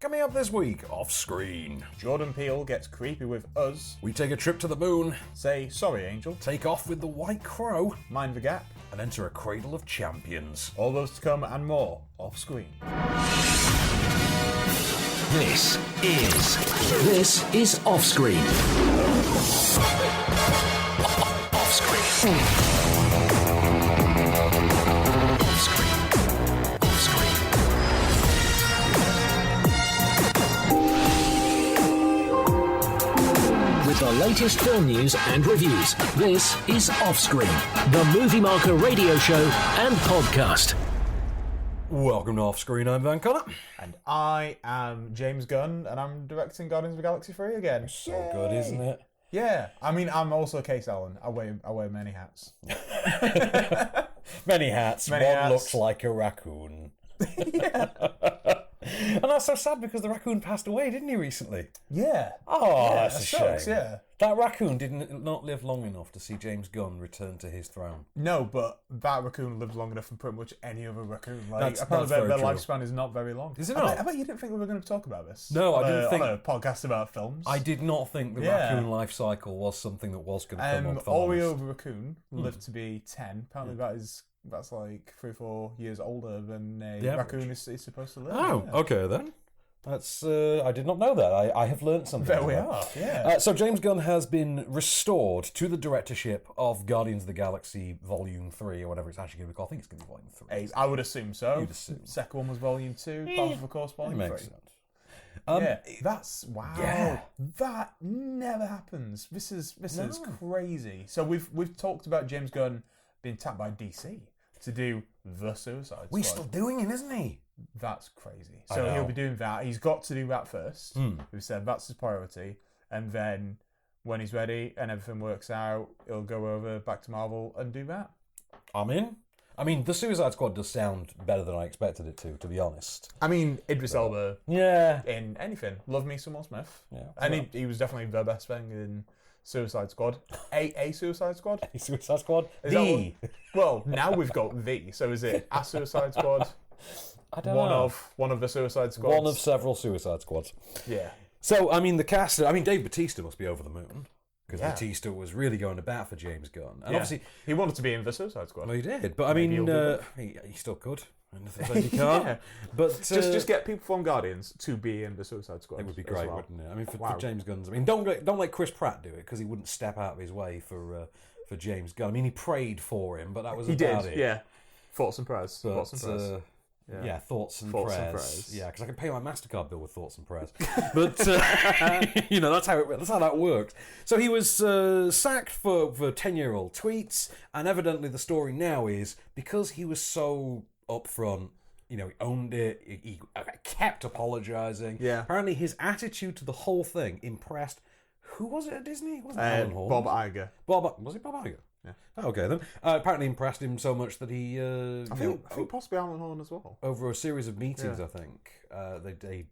Coming up this week, off screen. Jordan Peele gets creepy with Us. We take a trip to the moon. Say sorry, Angel. Take off with the White Crow. Mind the Gap. And enter a Cradle of Champions. All those to come and more off screen. This is Off Screen. Off Screen. Off Screen. Off Screen. With the latest film news and reviews, this is Off Screen, the Movie Marker radio show and podcast. Welcome to Off Screen, I'm Van Connor. And I am James Gunn, and I'm directing Guardians of the Galaxy 3 again. So good, isn't it? Yeah, I mean, I'm also Case Allen. I wear many hats. Many hats. Many One hats. looks like a raccoon. Yeah. And that's so sad because the raccoon passed away, didn't he, recently? Yeah. Oh, Yeah, that's a it sucks, shame. yeah. That raccoon did not live long enough to see James Gunn return to his throne. No, but that raccoon lives long enough than pretty much any other raccoon. Like, That's apparently very their true. lifespan is not very long. Is it I not? bet you didn't think we were going to talk about this. No, I on didn't think- on a podcast about films. I did not think the Yeah. raccoon life cycle was something that was going to come on films. Oreo the raccoon lived to be 10. Apparently that's like 3 or 4 years older than a The raccoon is supposed to live. Oh, Yeah. okay then. That's I did not know that. I have learnt something. There we there. are, yeah. So James Gunn has been restored to the directorship of Guardians of the Galaxy Volume 3, or whatever it's actually going to be called. I think it's going to be Volume 3. I would assume so. You'd assume. Second one was Volume 2, part of course It Volume makes 3. sense. Yeah, that's wow. Yeah. That never happens. This is crazy. So we've talked about James Gunn being tapped by DC to do the Suicide Squad. Well, he's still doing it, isn't he? That's crazy. I So know. he'll be doing that. He's got to do that first. We've said that's his priority, and then when he's ready and everything works out, he'll go over back to Marvel and do that. I'm in. I mean, the Suicide Squad does sound better than I expected it to be honest. I mean, Idris Elba Yeah. in anything. Love me some Will Smith. Yeah. And he was definitely the best thing in Suicide Squad. A Suicide Squad? Suicide Squad? Is that well, now we've got the. So is it a Suicide Squad? I don't know. One of the Suicide Squads? One of several Suicide Squads. Yeah. So, I mean, the cast... I mean, Dave Bautista must be over the moon. Because Yeah. Batista was really going to bat for James Gunn. And Yeah. obviously... He wanted to be in the Suicide Squad. Well, he did. But, I Maybe mean, he'll do he still could. And nothing says he can't. Yeah. But... Just get people from Guardians to be in the Suicide Squad. It would be as great, well. wouldn't it? I mean, for Wow. James Gunn's... I mean, don't let Chris Pratt do it, because he wouldn't step out of his way for James Gunn. I mean, he prayed for him, but that was He about did, it. yeah. Thoughts and prayers. But, Thoughts and prayers. yeah, thoughts and Thoughts and prayers. prayers. Yeah, because I can pay my MasterCard bill with thoughts and prayers. But that's how that works. So he was sacked for 10-year-old tweets, and evidently the story now is because he was so upfront. You know, he owned it. He kept apologising. Yeah. Apparently, his attitude to the whole thing impressed. Who was it at Disney? It wasn't Alan Hall. Bob Iger. Was it Bob Iger? Yeah. Oh, okay then. Apparently impressed him so much that he, I think possibly Alan Horn as well. over a series of meetings, Yeah. I think,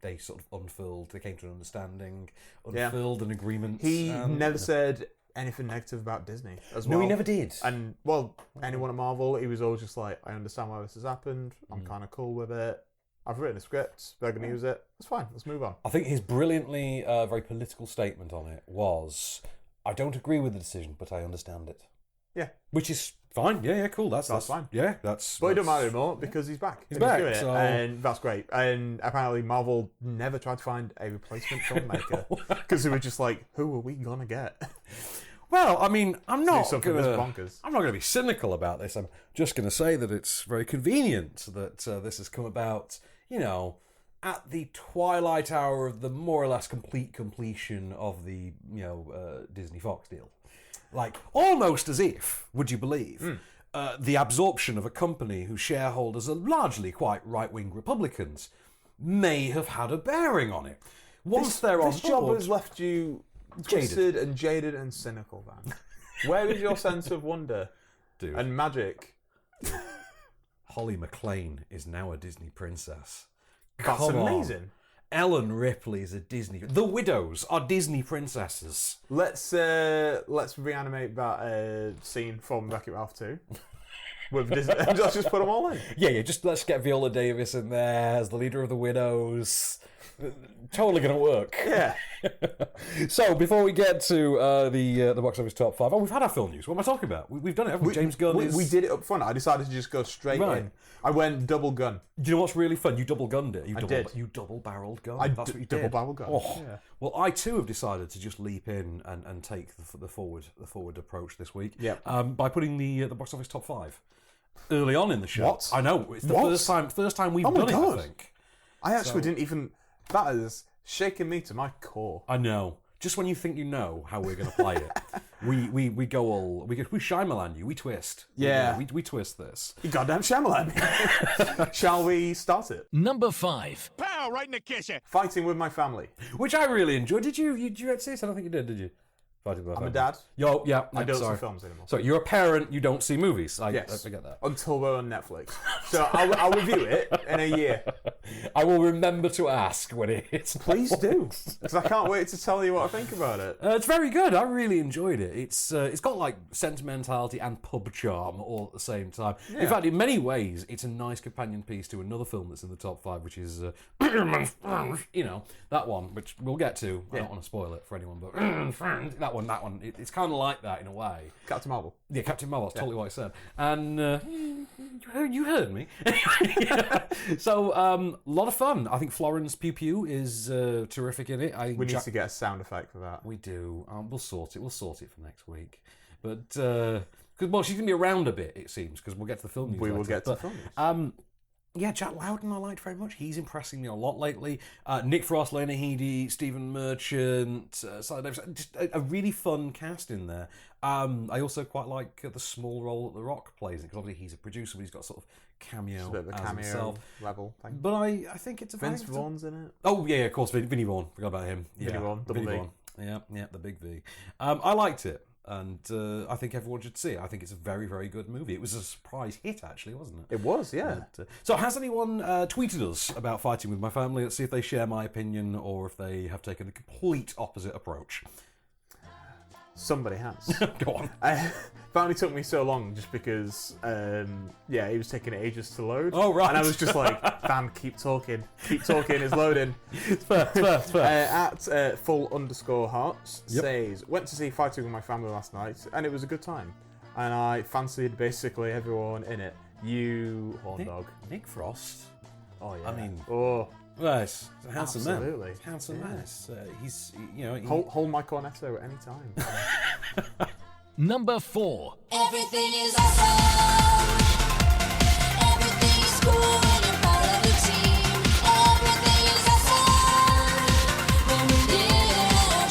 they sort of unfurled. They came to an understanding, Yeah. unfurled an agreement. He and- never said anything negative about Disney as well. No, he never did. And, well, anyone at Marvel, he was always just like, I understand why this has happened. I'm kind of cool with it. I've written a script. They're going to use it. It's fine. Let's move on. I think his brilliantly, very political statement on it was, "I don't agree with the decision, but I understand it." Yeah. Which is fine. Yeah, fine. That's fine. Yeah, that's. But it don't that's- matter anymore because he's back. He's And back, doing it. so- And that's great. And apparently Marvel never tried to find a replacement filmmaker because they were just like, who are we going to get? Well, I mean, I'm not something gonna. this bonkers. I'm not going to be cynical about this. I'm just going to say that it's very convenient that this has come about. You know, at the twilight hour of the more or less complete completion of the Disney Fox deal, like almost as if, would you believe, the absorption of a company whose shareholders are largely quite right-wing Republicans may have had a bearing on it. Once they're on This job board, has left you twisted and jaded and cynical, Van. Where is your sense of wonder dude, and magic? Holly McClane is now a Disney princess. That's Come on. amazing. Ellen Ripley is a Disney. The widows are Disney princesses. Let's reanimate that scene from Wreck-It Ralph 2. With Disney. Let's just put them all in. Yeah. Just let's get Viola Davis in there as the leader of the widows. Totally going to work. Yeah. So, before we get to the box office top 5, we've had our film news. What am I talking about? We've done it, haven't we? James Gunn we did it up front. I decided to just go straight in. I went double gun. Do you know what's really fun? You double gunned it. I did. You double-barreled gun. That's what you did. Double-barrel gun. Oh. Yeah. Well, I too have decided to just leap in and take the forward approach this week. Yeah. By putting the box office top 5 early on in the show. What? I know. It's the first time we've done it, I think. I actually didn't even... That has shaken me to my core. I know. Just when you think you know how we're going to play it, we go all... We Shyamalan you. We twist. Yeah. We twist this. You goddamn Shyamalan. Shall we start it? Number 5. Pow! Right in the kisser. Fighting with my family. Which I really enjoyed. Did you see this? I don't think you did you? I'm a dad. I don't see films anymore. So you're a parent, you don't see movies. Yes. I forget that. Until we're on Netflix. So I'll review it in a year. I will remember to ask when it hits. Please do. Because I can't wait to tell you what I think about it. It's very good. I really enjoyed it. It's got like sentimentality and pub charm all at the same time. Yeah. In fact, in many ways, it's a nice companion piece to another film that's in the top 5, which is, that one, which we'll get to. I don't want to spoil it for anyone, but that one. It's kind of like that in a way. Captain Marvel. Yeah, Captain Marvel. That's totally what I said. And you heard me. So, a lot of fun. I think Florence Pugh is terrific in it. We need to get a sound effect for that. We do. We'll sort it. We'll sort it for next week. But because she's gonna be around a bit, it seems, because we'll get to the film news. We will get to the film news. Yeah, Jack Loudon I liked very much. He's impressing me a lot lately. Nick Frost, Lena Headey, Stephen Merchant, Sally Davis. Just a really fun cast in there. I also quite like the small role that The Rock plays, because obviously he's a producer, but he's got sort of cameo a bit of a cameo himself. level thing. But I think it's a Vince Vaughn's in it. Oh yeah, of course, Vinnie Vaughn. Forgot about him. Vinnie Vaughn, double V. Vaughn. Yeah, the big V. I liked it. And I think everyone should see it. I think it's a very, very good movie. It was a surprise hit, actually, wasn't it? It was, yeah. So has anyone tweeted us about Fighting with My Family? Let's see if they share my opinion or if they have taken the complete opposite approach. Somebody has. Go on. That only took me so long just because, he was taking ages to load. Oh, right. And I was just like, fam, keep talking, it's loading. It's fair. At full_hearts says, went to see Fighting with My Family last night and it was a good time. And I fancied basically everyone in it. You, horn dog. Nick Frost. Oh, yeah. I mean... Oh. Nice. It's a handsome Absolutely. man. Handsome man. He's, Hold my cornetto at any time. Number 4. Everything is awesome. Everything is cool when you're part of the team. Everything is awesome when we live our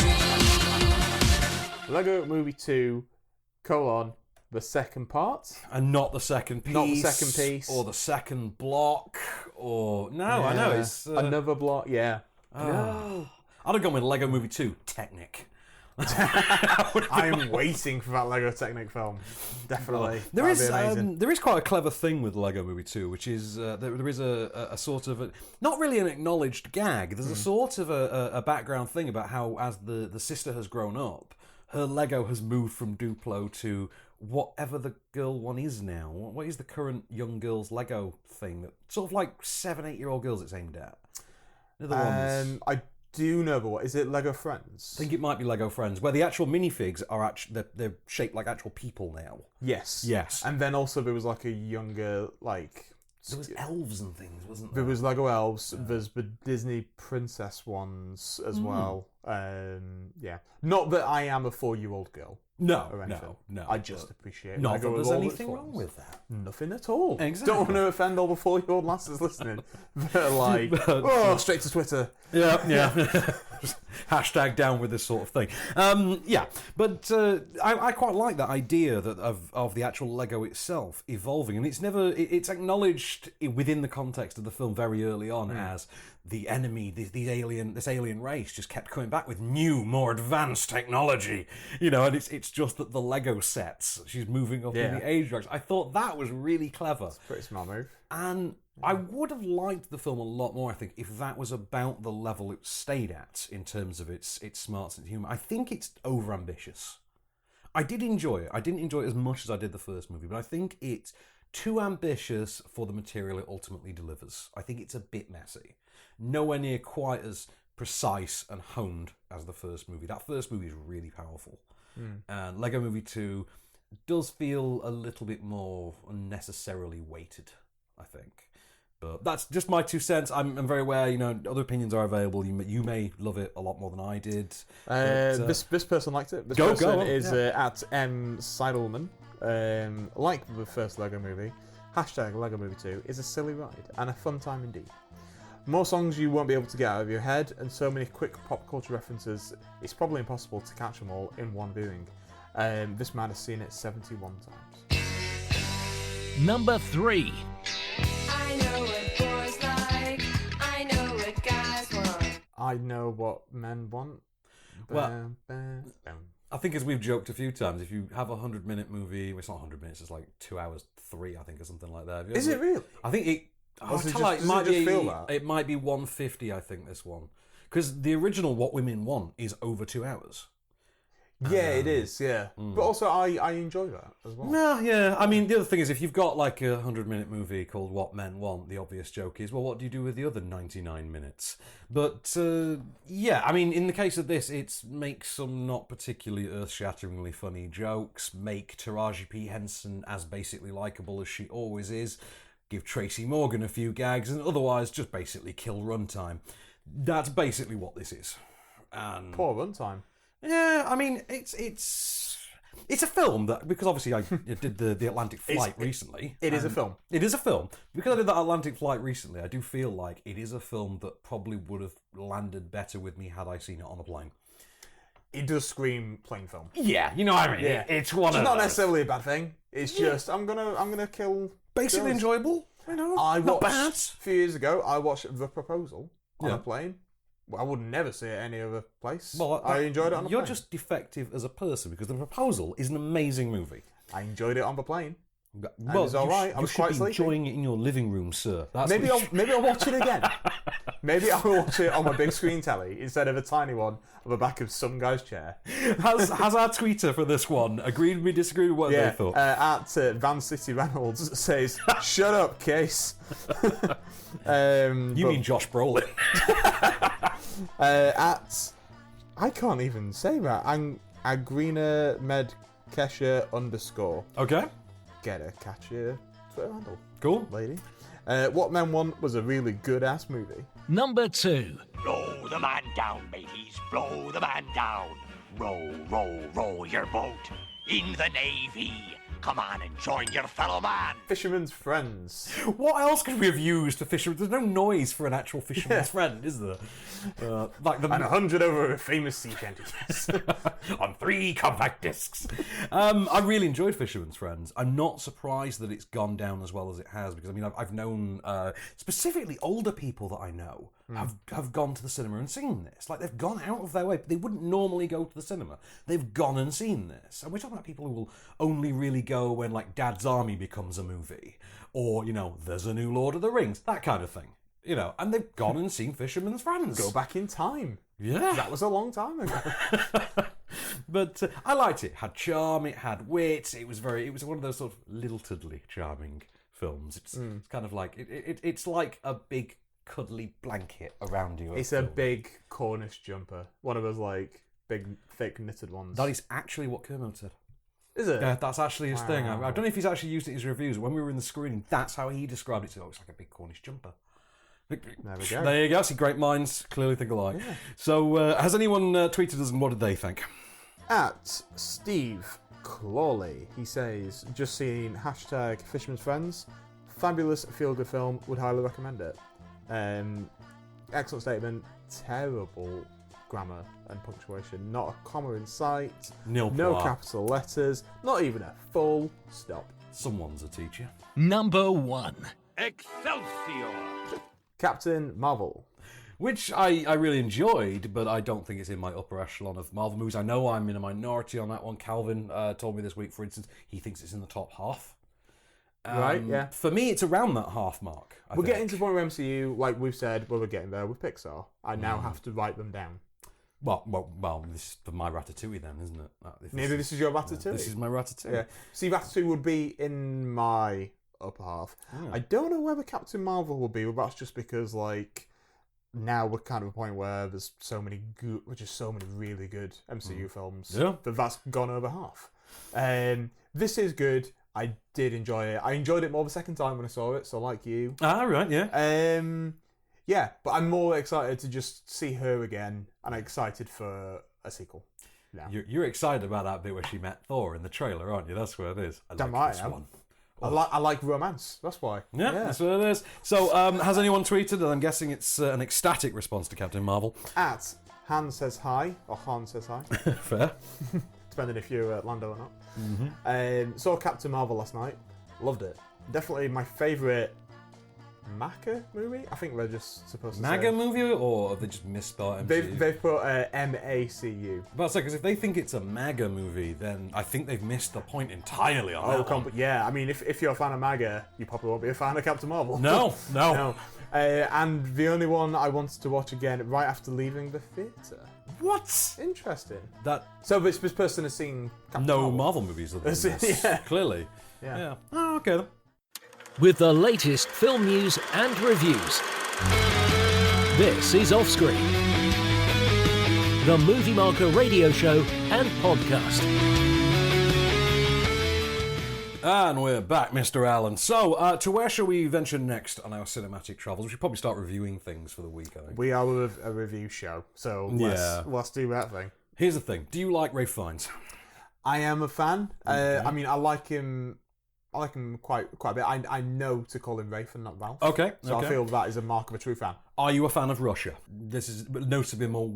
dream. Lego Movie 2, the second part. And not the second piece. Not the second piece. Or the second block. Or... No, I know. It's... Another block, yeah. No. I'd have gone with Lego Movie 2, Technic. I'm waiting for that Lego Technic film. Definitely. There is quite a clever thing with Lego Movie 2, which is there is a sort of not really an acknowledged gag. There's a sort of a background thing about how, as the sister has grown up, her Lego has moved from Duplo to whatever the girl one is now. What is the current young girls Lego thing? That sort of like 7-8-year-old girls it's aimed at. They're the ones. I do know, but what is it? Lego Friends? I think it might be Lego Friends, where the actual minifigs are actually they're shaped like actual people now. Yes. And then also there was like a younger there was elves and things, wasn't there? There was Lego elves. There's the Disney princess ones as well. Not that I am a 4-year-old girl. No. I just appreciate not Lego that there's with all anything its wrong with that. Nothing at all. Exactly. Don't want to offend all the 4-year-old lasses listening. They're like, straight to Twitter. Yeah. Hashtag down with this sort of thing. But I quite like that idea that of the actual Lego itself evolving, and it's acknowledged within the context of the film very early on as the enemy, this alien race just kept coming back with new, more advanced technology, and it's just that the Lego sets, she's moving up in the age ranks. I thought that was really clever. It's a pretty smart move. And I would have liked the film a lot more, I think, if that was about the level it stayed at in terms of its smarts and humour. I think it's overambitious. I did enjoy it. I didn't enjoy it as much as I did the first movie, but I think it's too ambitious for the material it ultimately delivers. I think it's a bit messy. nowhere near quite as precise and honed as the first movie. That first movie is really powerful. And Lego Movie 2 does feel a little bit more unnecessarily weighted, I think. But that's just my 2 cents. I'm very aware, other opinions are available. You may love it a lot more than I did. This person liked it. This person is at M. Seidelman. Like the first Lego Movie, hashtag Lego Movie 2 is a silly ride and a fun time indeed. More songs you won't be able to get out of your head, and so many quick pop culture references, it's probably impossible to catch them all in one viewing. This man has seen it 71 times. Number 3. I know what boys like. I know what guys want. I know what men want. Well, Bam, bam, bam. I think, as we've joked a few times, if you have a 100-minute movie, well, it's not 100 minutes, it's like 2 hours 3, I think, or something like that. Is it really? I think it. Does it it just might be. feel that? It might be 150. I think this one, because the original What Women Want is over 2 hours. Yeah, it is, yeah. But also, I enjoy that as well. No, yeah. I mean, the other thing is, if you've got like a 100-minute movie called What Men Want, the obvious joke is, well, what do you do with the other 99 minutes? But yeah, I mean, in the case of this, it makes some not particularly earth-shatteringly funny jokes, make Taraji P. Henson as basically likable as she always is, give Tracy Morgan a few gags, and otherwise just basically kill runtime. That's basically what this is. And Poor runtime. yeah, I mean, it's a film that, because obviously I did the Atlantic Flight recently. It is a film. It is a film. Because I did that Atlantic Flight recently, I do feel like it is a film that probably would have landed better with me had I seen it on a plane. It does scream plane film. Yeah, you know what I mean? Yeah. It's one It's of not those. necessarily a bad thing. It's just I'm gonna kill. Basically girls. enjoyable, I not watched bad. a few years ago. I watched The Proposal on Yeah. a plane. Well, I would never see it any other place. Well, I enjoyed it on a You're plane. just defective as a person, because The Proposal is an amazing movie. I enjoyed it on the plane. Well, was all right. I You was should quite be sleepy. enjoying it in your living room, sir. That's Maybe what you I'll watch it again. Maybe I'll watch it on my big screen telly instead of a tiny one on the back of some guy's chair. Has our tweeter for this one agreed with me, disagreed with what they Yeah, thought? at Van City Reynolds says, "Shut up, Case." You mean Josh Brolin? I can't even say that. Agrina Med Kesha _ Okay, Get a catch your Twitter handle, cool. lady. What Men Want was a really good ass movie. Number 2. Blow the man down, mateys, blow the man down. Row, row, row your boat in the Navy. Come on and join your fellow man. Fisherman's Friends. What else could we have used for fisherman? There's no noise for an actual fisherman's Yeah. friend, is there? Like the And 100 over a famous sea shanties. on 3 compact discs. I really enjoyed Fisherman's Friends. I'm not surprised that it's gone down as well as it has, because I mean I've known specifically older people that I know have gone to the cinema and seen this. Like, they've gone out of their way. They wouldn't normally go to the cinema. They've gone and seen this. And we're talking about people who will only really go when, like, Dad's Army becomes a movie, or there's a new Lord of the Rings, that kind of thing. And they've gone and seen Fisherman's Friends. Go back in time. Yeah. That was a long time ago. But I liked it. It had charm, it had wit. It was one of those sort of liltedly charming films. It's kind of like it's like a big cuddly blanket around you. It's a big Cornish jumper. One of those, like, big, thick, knitted ones. That is actually what Kermode said. Is it? Yeah, that's actually his thing. I Wow. don't know if he's actually used it in his reviews. When we were in the screening, that's how he described it. So it's like a big Cornish jumper. There we go. There you go. See, great minds clearly think alike. Yeah. So, has anyone tweeted us, and what did they think? At Steve Clawley, he says, just seen hashtag Fisherman's Friends. Fabulous feel-good film. Would highly recommend it. Excellent statement. Terrible grammar and punctuation. Not a comma in sight. Nil No pois. capital letters. Not even a full stop. Someone's a teacher. Number 1. Excelsior! Captain Marvel. Which I really enjoyed, but I don't think it's in my upper echelon of Marvel movies. I know I'm in a minority on that one. Calvin told me this week, for instance, he thinks it's in the top half. Right, yeah. For me, it's around that half mark. We're getting to the point with MCU, like we've said, we're getting there with Pixar. I now have to write them down. Well, this is for my Ratatouille then, isn't it? Maybe this is your Ratatouille. This is my Ratatouille. Yeah. See, Ratatouille would be in my upper half. I don't know whether Captain Marvel will be, but that's just because, like, now we're kind of a point where there's so many really good MCU films. Yeah. That's gone over half. This is good. I did enjoy it. I enjoyed it more the second time when I saw it, so like you. Ah, right, yeah. Yeah, but I'm more excited to just see her again, and I'm excited for a sequel. Yeah. You're excited about that bit where she met Thor in the trailer, aren't you? That's where it is. I Damn like right this I am. one. I like romance. That's why. Yeah, that's what it is. So, has anyone tweeted? And I'm guessing it's an ecstatic response to Captain Marvel. At Han says hi, or Han says hi, Fair. depending if you're Lando or not. Mm-hmm. Saw Captain Marvel last night. Loved it. Definitely my favourite MACA movie. I think they're just supposed to MAGA say. movie, or have they just misspelled MCU? They've put MACU. But because if they think it's a MAGA movie, then I think they've missed the point entirely on that one. Yeah, I mean, if you're a fan of MAGA, you probably won't be a fan of Captain Marvel. No. No. And the only one I wanted to watch again right after leaving the theatre. What? Interesting. That So this person has seen Captain no Marvel movies other than this, Yeah. clearly. Yeah. Oh, okay then. With the latest film news and reviews. This is Offscreen, the Movie Marker radio show and podcast. And we're back, Mr. Allen. So, to where shall we venture next on our cinematic travels? We should probably start reviewing things for the week, I think. We are a review show, so let's do that thing. Here's the thing. Do you like Ralph Fiennes? I am a fan. I mean, I like him quite a bit. I know to call him Rafe and not Ralph. Okay. So I feel that is a mark of a true fan. Are you a fan of Russia? This is notably more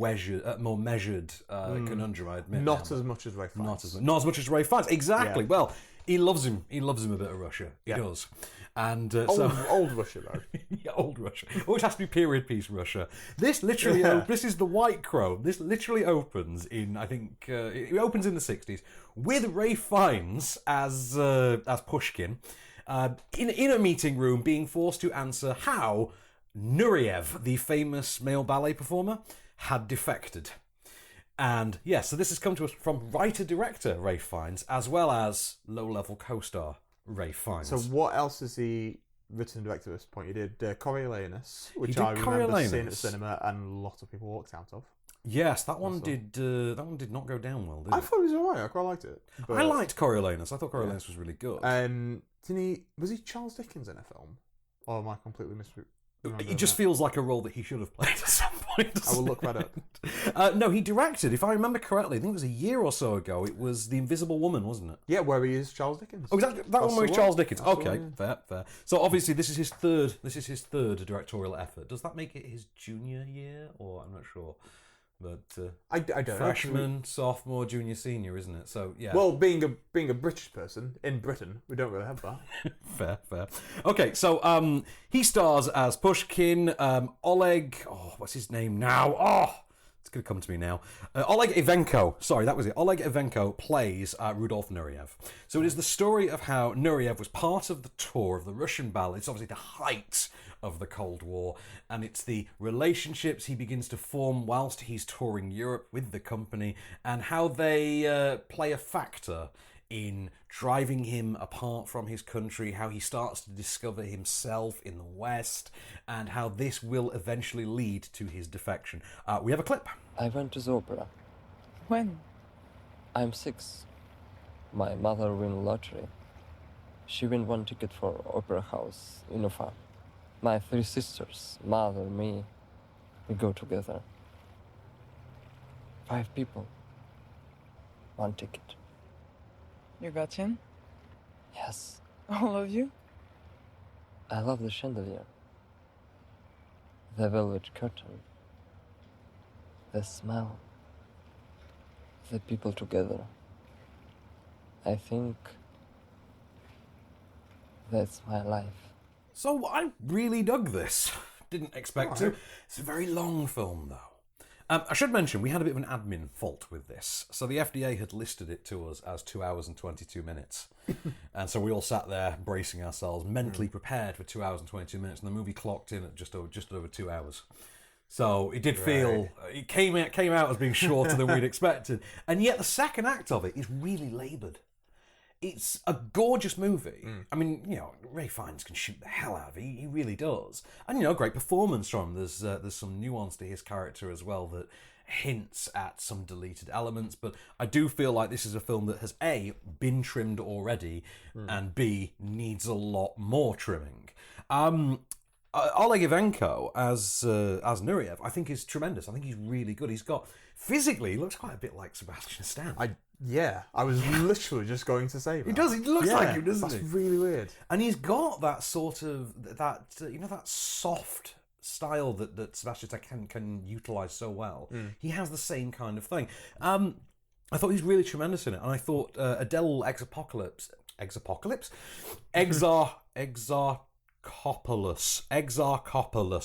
measured conundrum, I admit. Not as much as Rafe. Not as much as Ralph Fiennes. Exactly. Yeah. Well, he loves him. He loves him a bit of Russia. He does. And old Russia though. Yeah, old Russia. Always has to be period piece Russia. This literally, this is the White Crow. This literally opens in, I think, it opens in the 60s with Ralph Fiennes as Pushkin in a meeting room being forced to answer how Nureyev, the famous male ballet performer, had defected. And yes, so this has come to us from writer-director Ralph Fiennes as well as low-level co-star Ralph Fiennes. So what else has he written and directed at this point? He did Coriolanus, which did I remember Coriolanus. seeing at the cinema and a lot of people walked out of. Yes, that one did not go down well, did it? I thought it was alright. I quite liked it. But, I liked Coriolanus. I thought Coriolanus was really good. was he Charles Dickens in a film? Or am I completely It just feels like a role that he should have played at some point. I will look that up. No, he directed, if I remember correctly, I think it was a year or so ago, it was The Invisible Woman, wasn't it? Yeah, where he is Charles Dickens. Oh, exactly. That one where he's Charles Dickens. That's Okay, the one, fair. So obviously this is his third directorial effort. Does that make it his junior year? Or I'm not sure. But I don't know. freshman, sophomore, junior, senior, isn't it? So yeah. Well, being a British person in Britain, we don't really have that. Fair. Okay, so he stars as Pushkin. Oleg, what's his name now? It's going to come to me now. Oleg Ivanko. Sorry, that was it. Oleg Ivanko plays Rudolf Nureyev. So it is the story of how Nureyev was part of the tour of the Russian ballet. It's obviously the height of the Cold War, and it's the relationships he begins to form whilst he's touring Europe with the company, and how they play a factor in driving him apart from his country, how he starts to discover himself in the West, and how this will eventually lead to his defection. We have a clip. I went to the opera. When? I'm 6. My mother win lottery. She win 1 ticket for opera house in Ufa. My 3 sisters, mother, me, we go together. 5 people. 1 ticket. You got in? Yes, All of you? I love the chandelier. The velvet curtain. The smell. The people together. I think that's my life. So I really dug this. Didn't expect to. It's a very long film, though. I should mention, we had a bit of an admin fault with this. So the FDA had listed it to us as 2 hours and 22 minutes. And so we all sat there bracing ourselves, mentally prepared for 2 hours and 22 minutes. And the movie clocked in at just over 2 hours. So it did feel, it came out as being shorter than we'd expected. And yet the second act of it is really laboured. It's a gorgeous movie. I mean, you know, Ray Fiennes can shoot the hell out of it. He really does. And, you know, great performance from him. There's some nuance to his character as well that hints at some deleted elements. But I do feel like this is a film that has, A, been trimmed already, and B, needs a lot more trimming. Oleg Ivanko as Nureyev, I think, is tremendous. I think he's really good. Physically, he looks quite a bit like Sebastian Stan. I was literally just going to say that. He does. He looks like him, doesn't that's he? That's really weird. And he's got that sort of that soft style that Sebastian Stan can utilize so well. He has the same kind of thing. I thought he was really tremendous in it, and I thought Adele Exarchopoulos,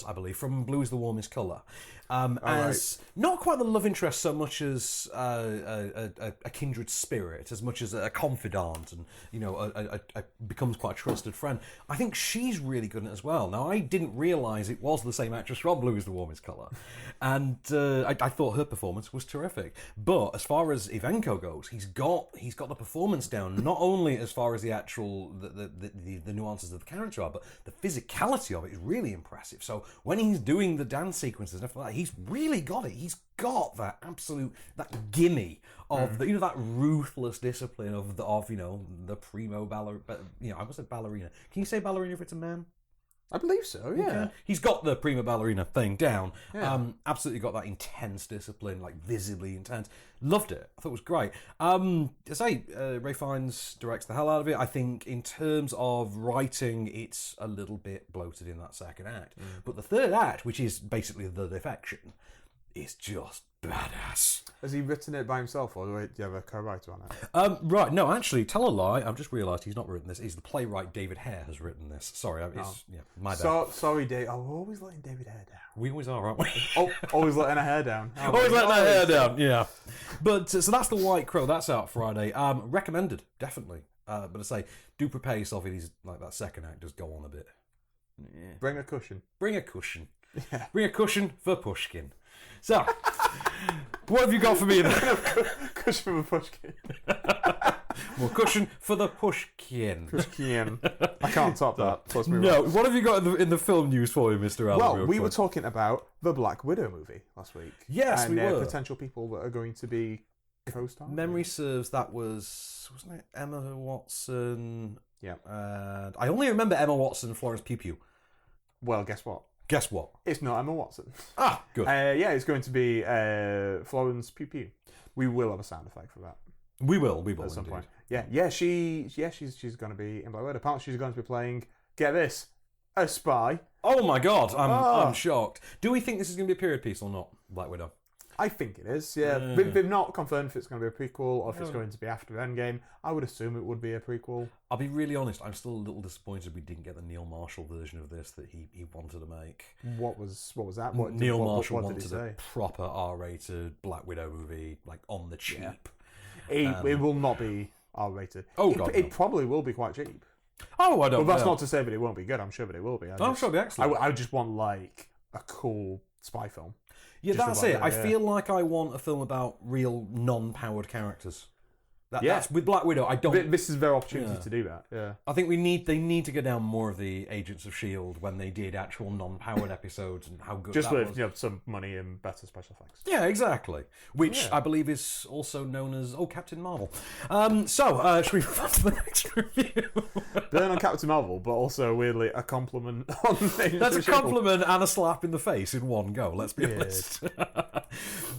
I believe, from Blue is the Warmest Colour, as not quite the love interest so much as a kindred spirit, as much as a confidant, and you know, becomes quite a trusted friend. I think she's really good in it as well. Now, I didn't realise it was the same actress from Blue is the Warmest Colour, and I thought her performance was terrific. But as far as Ivanko goes, he's got the performance down. Not only as far as the actual the nuances of the character are, but the physicality of it is really impressive. So when he's doing the dance sequences and stuff like that, he's really got it. He's got that absolute, that gimme of the, you know, that ruthless discipline of the primo ballerina. You know, I almost said ballerina. Can you say ballerina if it's a man? I believe so, yeah. Okay. He's got the prima ballerina thing down. Yeah. Absolutely got that intense discipline, like visibly intense. Loved it. I thought it was great. Ray Fiennes directs the hell out of it. I think in terms of writing, it's a little bit bloated in that second act. But the third act, which is basically the defection, is just badass. Has he written it by himself, or do you have a co-writer on it? Right, no, actually, tell a lie. I've just realised he's not written this. He's the playwright David Hare has written this. Sorry, my bad. Sorry, Dave. Oh, we're always letting David Hare down. We always are, aren't we? Always letting a hair down. Always letting our hair down, yeah. But so that's The White Crow. That's out Friday. Recommended, definitely. But I say, do prepare yourself if he's like that second act does go on a bit. Yeah. Bring a cushion. Bring a cushion. Yeah. Bring a cushion for Pushkin. So, what have you got for me then? Cushion for Pushkin. More cushion for the Pushkin. Pushkin. I can't top that. No, what have you got in the film news for you, Mr. Allen? Well, we were talking about the Black Widow movie last week. Yes, and we were. Potential people that are going to be co-stars. Memory serves, that wasn't it Emma Watson? Yeah. And I only remember Emma Watson and Florence Pugh Pugh. Well, guess what? Guess what? It's not Emma Watson. Ah, good. It's going to be Florence Pugh Pugh. We will have a sound effect for that. We will at some indeed. point. She's going to be in Black Widow. Apparently, she's going to be playing. Get this, a spy. Oh my god, I'm shocked. Do we think this is going to be a period piece or not, Black Widow? I think it is, yeah. They've not confirmed if it's going to be a prequel or if it's going to be after Endgame. I would assume it would be a prequel. I'll be really honest, I'm still a little disappointed we didn't get the Neil Marshall version of this that he wanted to make. What was that? Neil Marshall what did he wanted say? a proper R-rated Black Widow movie, like on the cheap. Yeah. It will not be R-rated. Oh, God, It no. probably will be quite cheap. Oh, I don't know. Well, that's not to say that it won't be good. I'm sure that it will be. I'm sure it'll be excellent. I just want, like, a cool spy film. Yeah, Just that's about it. that, I yeah. feel like I want a film about real non-powered characters. Yeah. That's with Black Widow. I don't. This is their opportunity Yeah. to do that. Yeah. I think they need to go down more of the Agents of Shield when they did actual non-powered episodes and how good Just that with was. some money and better special effects. Yeah, exactly. Which Yeah. I believe is also known as Captain Marvel. Should we move on to the next review? Burn on Captain Marvel, but also weirdly a compliment on Agents That's a of S.H.I.E.L.D. compliment and a slap in the face in one go, let's be honest.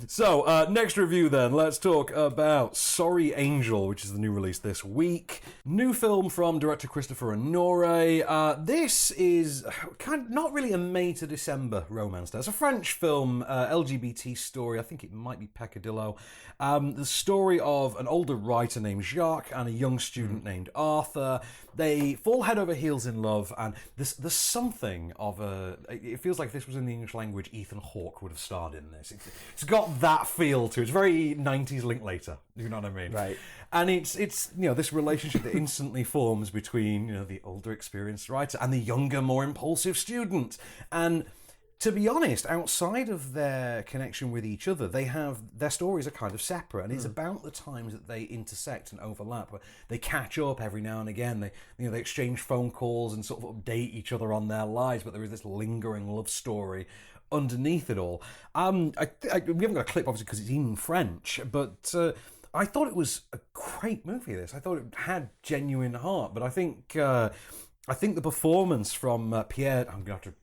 So, next review then, let's talk about Sorry Angel, which is the new release this week. New film from director Christopher Honoré. This is kind of not really a May to December romance. It's a French film, LGBT story. I think it might be Peccadillo. The story of an older writer named Jacques and a young student named Arthur. They fall head over heels in love, and there's something of a... It feels like if this was in the English language, Ethan Hawke would have starred in this. It's got that feel to it. It's very 90s Linklater, you know what I mean? Right. And it's this relationship that instantly forms between the older experienced writer and the younger, more impulsive student. And to be honest, outside of their connection with each other, their stories are kind of separate, and it's about the times that they intersect and overlap. Where they catch up every now and again. They exchange phone calls and sort of update each other on their lives, but there is this lingering love story underneath it all. We haven't got a clip, obviously, because it's in French, but I thought it was a great movie. This, I thought it had genuine heart, but I think the performance from Pierre, I'm gonna have to.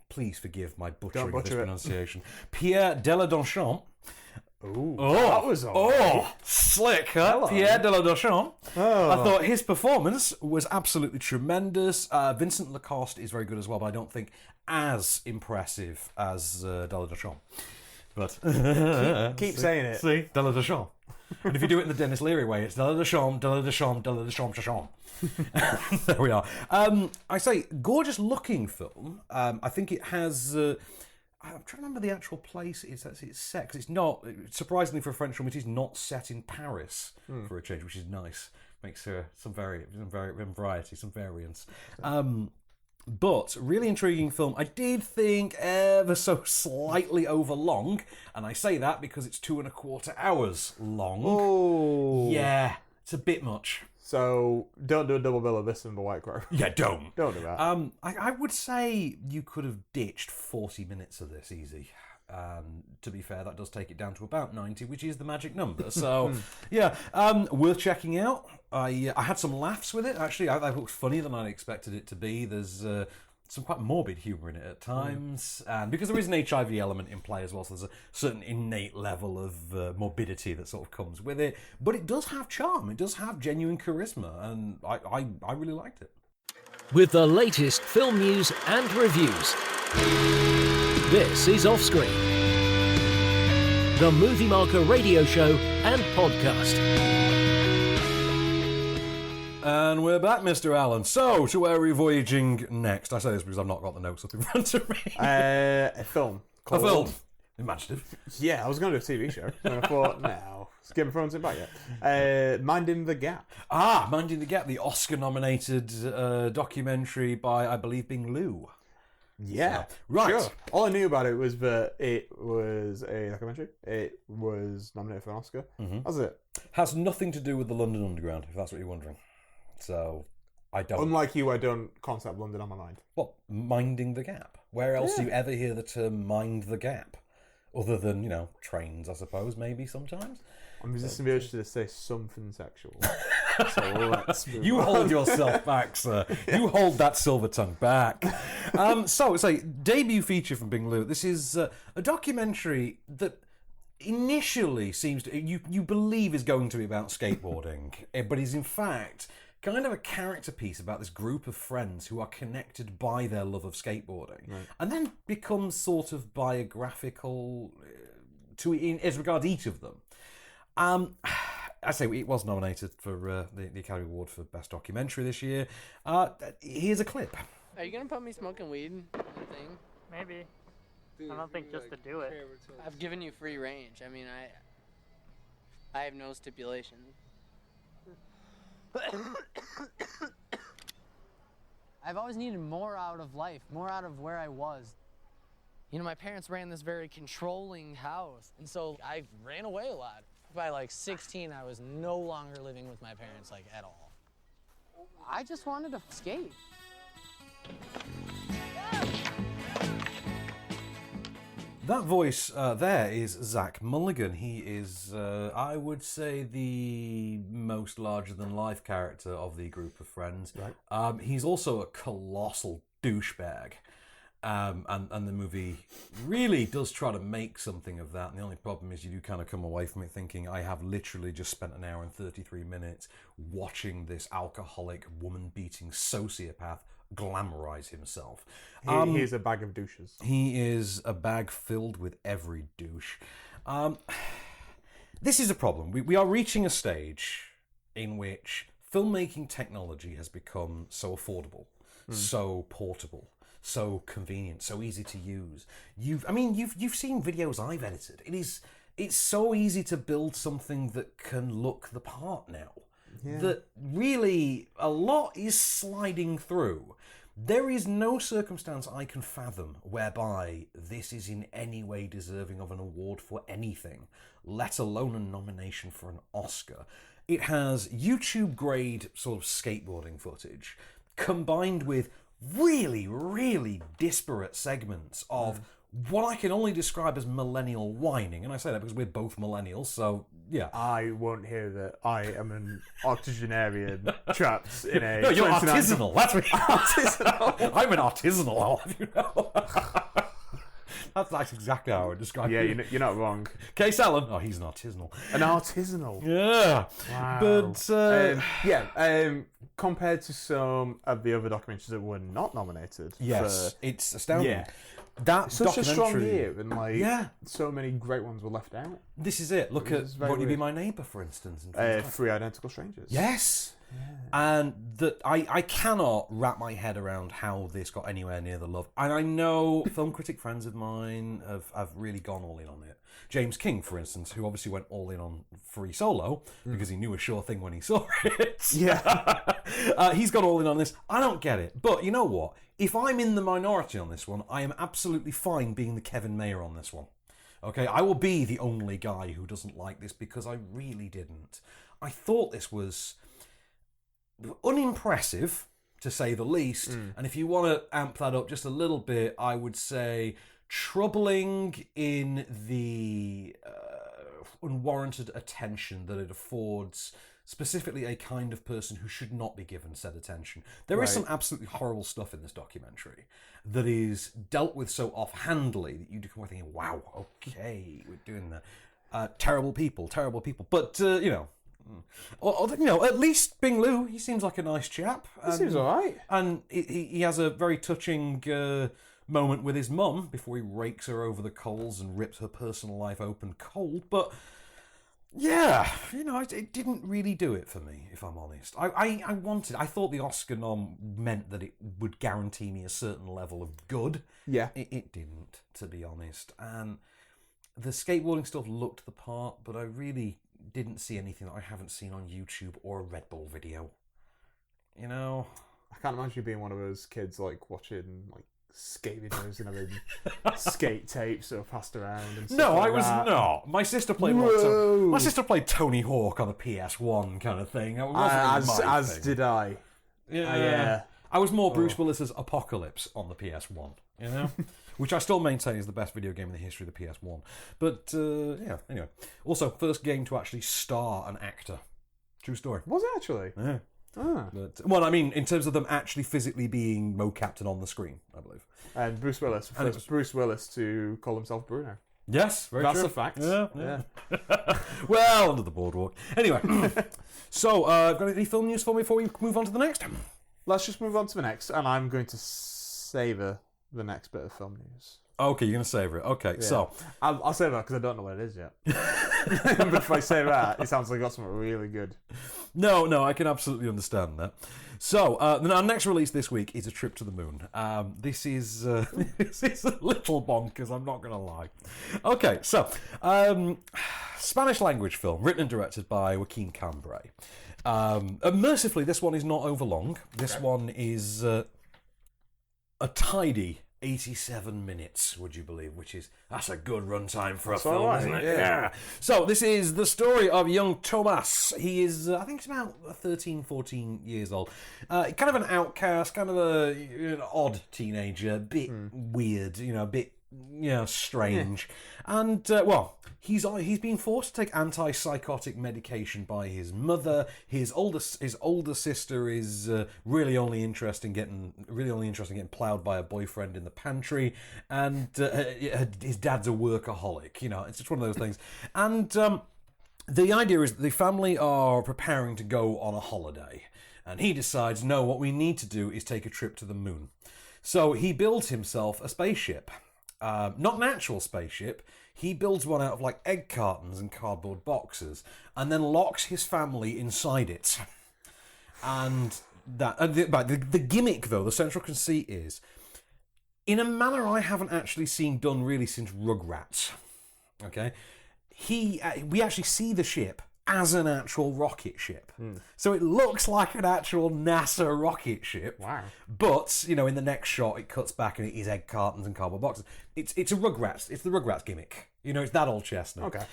Please forgive my butchering of this pronunciation. Pierre Deladonchamp. That was slick, huh? Hello. Pierre Deladonchamp. I thought his performance was absolutely tremendous. Vincent Lacoste is very good as well, but I don't think as impressive as Deladonchamp. But keep saying it. See, Deladonchamp. And if you do it in the Dennis Leary way, it's Deladonchamp, Deladonchamp, Deladonchamp. There we are. I say, gorgeous looking film. I think it has. I'm trying to remember the actual place it's set, because it's not, surprisingly for a French film, it is not set in Paris for a change, which is nice. Makes some variety, some variance. But really intriguing film. I did think ever so slightly over long, and I say that because it's 2.25 hours long. Oh, yeah, it's a bit much. So don't do a double bill of this and The White Crow. Yeah, don't do that. I would say you could have ditched 40 minutes of this easy. To be fair, that does take it down to about 90, which is the magic number. So, yeah, worth checking out. I had some laughs with it, actually. I thought it was funnier than I expected it to be. There's some quite morbid humour in it at times. And because there is an HIV element in play as well, so there's a certain innate level of morbidity that sort of comes with it. But it does have charm. It does have genuine charisma. And I really liked it. With the latest film news and reviews. This is Offscreen, the Movie Marker radio show and podcast. And we're back, Mr. Allen. So, to where are we voyaging next? I say this because I've not got the notes up in front of me. A film. A film. Imaginative. Yeah, I was going to do a TV show, and I thought, no, Game of Thrones isn't back yet. Minding the Gap. Minding the Gap, the Oscar-nominated documentary by, I believe, Bing Liu. Yeah, right. Sure. All I knew about it was that it was a documentary. It was nominated for an Oscar. That's it. Has nothing to do with the London Underground, if that's what you're wondering. So, I don't... Unlike you, I don't concept London on my mind. What? Minding the Gap? Where else do you ever hear the term mind the gap? Other than, trains, I suppose, maybe sometimes. I'm resisting the urge to say something sexual. So let's move You on. hold yourself back, sir. You hold that silver tongue back. So it's a debut feature from Bing Liu. This is a documentary that initially seems to you believe is going to be about skateboarding, but is in fact kind of a character piece about this group of friends who are connected by their love of skateboarding, and then becomes sort of biographical as regards each of them. I say it was nominated for the Academy Award for Best Documentary this year. Here's a clip. Are you gonna put me smoking weed in the thing? Maybe. I don't think just to do it. I've given you free range. I mean, I have no stipulations. I've always needed more out of life, more out of where I was. My parents ran this very controlling house, and so I ran away a lot. By like 16, I was no longer living with my parents, like, at all. I just wanted to skate. That voice there is Zach Mulligan. He is, I would say, the most larger-than-life character of the group of friends. Right. He's also a colossal douchebag. And the movie really does try to make something of that. And the only problem is you do kind of come away from it thinking, I have literally just spent an hour and 33 minutes watching this alcoholic, woman-beating sociopath glamorize himself. He's a bag of douches. He is a bag filled with every douche. This is a problem. We are reaching a stage in which filmmaking technology has become so affordable, so portable, so convenient, so easy to use. You've seen videos I've edited. It's so easy to build something that can look the part now. Yeah. That really a lot is sliding through. There is no circumstance I can fathom whereby this is in any way deserving of an award for anything, let alone a nomination for an Oscar. It has YouTube-grade sort of skateboarding footage, combined with really, really disparate segments of what I can only describe as millennial whining. And I say that because we're both millennials, so yeah. I won't hear that I am an octogenarian trapped in a... No, you're 29 artisanal. That's what artisanal. I'm an artisanal, I'll have you know. That's exactly how I would describe Yeah, you. you're not wrong. Case Allen. Oh, he's an artisanal. An artisanal. Yeah. Wow. But, compared to some of the other documentaries that were not nominated. yes, it's astounding. Yeah. That Such a strong documentary- year, and so many great ones were left out. This is it. Look at It's very Won't You Be weird. My Neighbour, for instance. and things like that. 3 Identical Strangers. Yes. And that I cannot wrap my head around how this got anywhere near the love. And I know film critic friends of mine have really gone all in on it. James King, for instance, who obviously went all in on Free Solo because he knew a sure thing when he saw it. Yeah. He's gone all in on this. I don't get it. But you know what? If I'm in the minority on this one, I am absolutely fine being the Kevin Mayer on this one. Okay, I will be the only guy who doesn't like this because I really didn't. I thought this was unimpressive, to say the least. And if you want to amp that up just a little bit, I would say troubling in the unwarranted attention that it affords specifically a kind of person who should not be given said attention. There is some absolutely horrible stuff in this documentary that is dealt with so offhandedly that you do come away thinking, wow, okay, we're doing that. Terrible people. But, at least Bing Liu, he seems like a nice chap. He seems alright. And he has a very touching moment with his mum before he rakes her over the coals and rips her personal life open cold. But yeah, it didn't really do it for me, if I'm honest. I thought the Oscar nom meant that it would guarantee me a certain level of good. Yeah. It didn't, to be honest. And the skateboarding stuff looked the part, but I really didn't see anything that I haven't seen on YouTube or a Red Bull video. I can't imagine you being one of those kids watching skate videos and having skate tapes that are passed around and stuff. No, like I was that. not. My sister played Whoa. my sister played Tony Hawk on the PS1 kind of thing. It wasn't my As thing. did I. Yeah. I was more Bruce Willis's Apocalypse on the PS1, which I still maintain is the best video game in the history of the PS1. But, anyway. Also, first game to actually star an actor. True story. Was it actually? Yeah. Ah. But, well, I mean, in terms of them actually physically being mocapped and on the screen, I believe. And Bruce Willis. First Bruce Willis to call himself Bruno. Yes, very That's true. a fact. Yeah. Well, under the boardwalk. Anyway, so, got any film news for me before we move on to the next? Let's just move on to the next, and I'm going to savour the next bit of film news. Okay, you're going to savour it. Okay, Yeah. so... I'll say that because I don't know what it is yet. But if I say that, it sounds like I got something really good. No, I can absolutely understand that. So, our next release this week is A Trip to the Moon. This is this is a little bonkers, I'm not going to lie. Okay, so, Spanish language film, written and directed by Joaquin Cambrai. Mercifully, this one is not overlong. This one is a tidy 87 minutes, would you believe? That's a good runtime for a film, right, isn't it? yeah. So, this is the story of young Tomas. He is, I think he's about 13, 14 years old. Kind of an outcast, kind of an odd teenager, a bit weird, a bit strange. And, he's been forced to take antipsychotic medication by his mother. His older sister is really only interested in getting plowed by a boyfriend in the pantry, and his dad's a workaholic. It's just one of those things. And the idea is that the family are preparing to go on a holiday, and he decides, no, what we need to do is take a trip to the moon. So he builds himself a spaceship. Not an actual spaceship. He builds one out of egg cartons and cardboard boxes, and then locks his family inside it. And the gimmick, though, the central conceit is, in a manner I haven't actually seen done really since Rugrats. Okay, we actually see the ship as an actual rocket ship. So it looks like an actual NASA rocket ship. Wow. But, you know, in the next shot, it cuts back and it is egg cartons and cardboard boxes. It's a Rugrats. It's the Rugrats gimmick. You know, it's that old chestnut. Okay.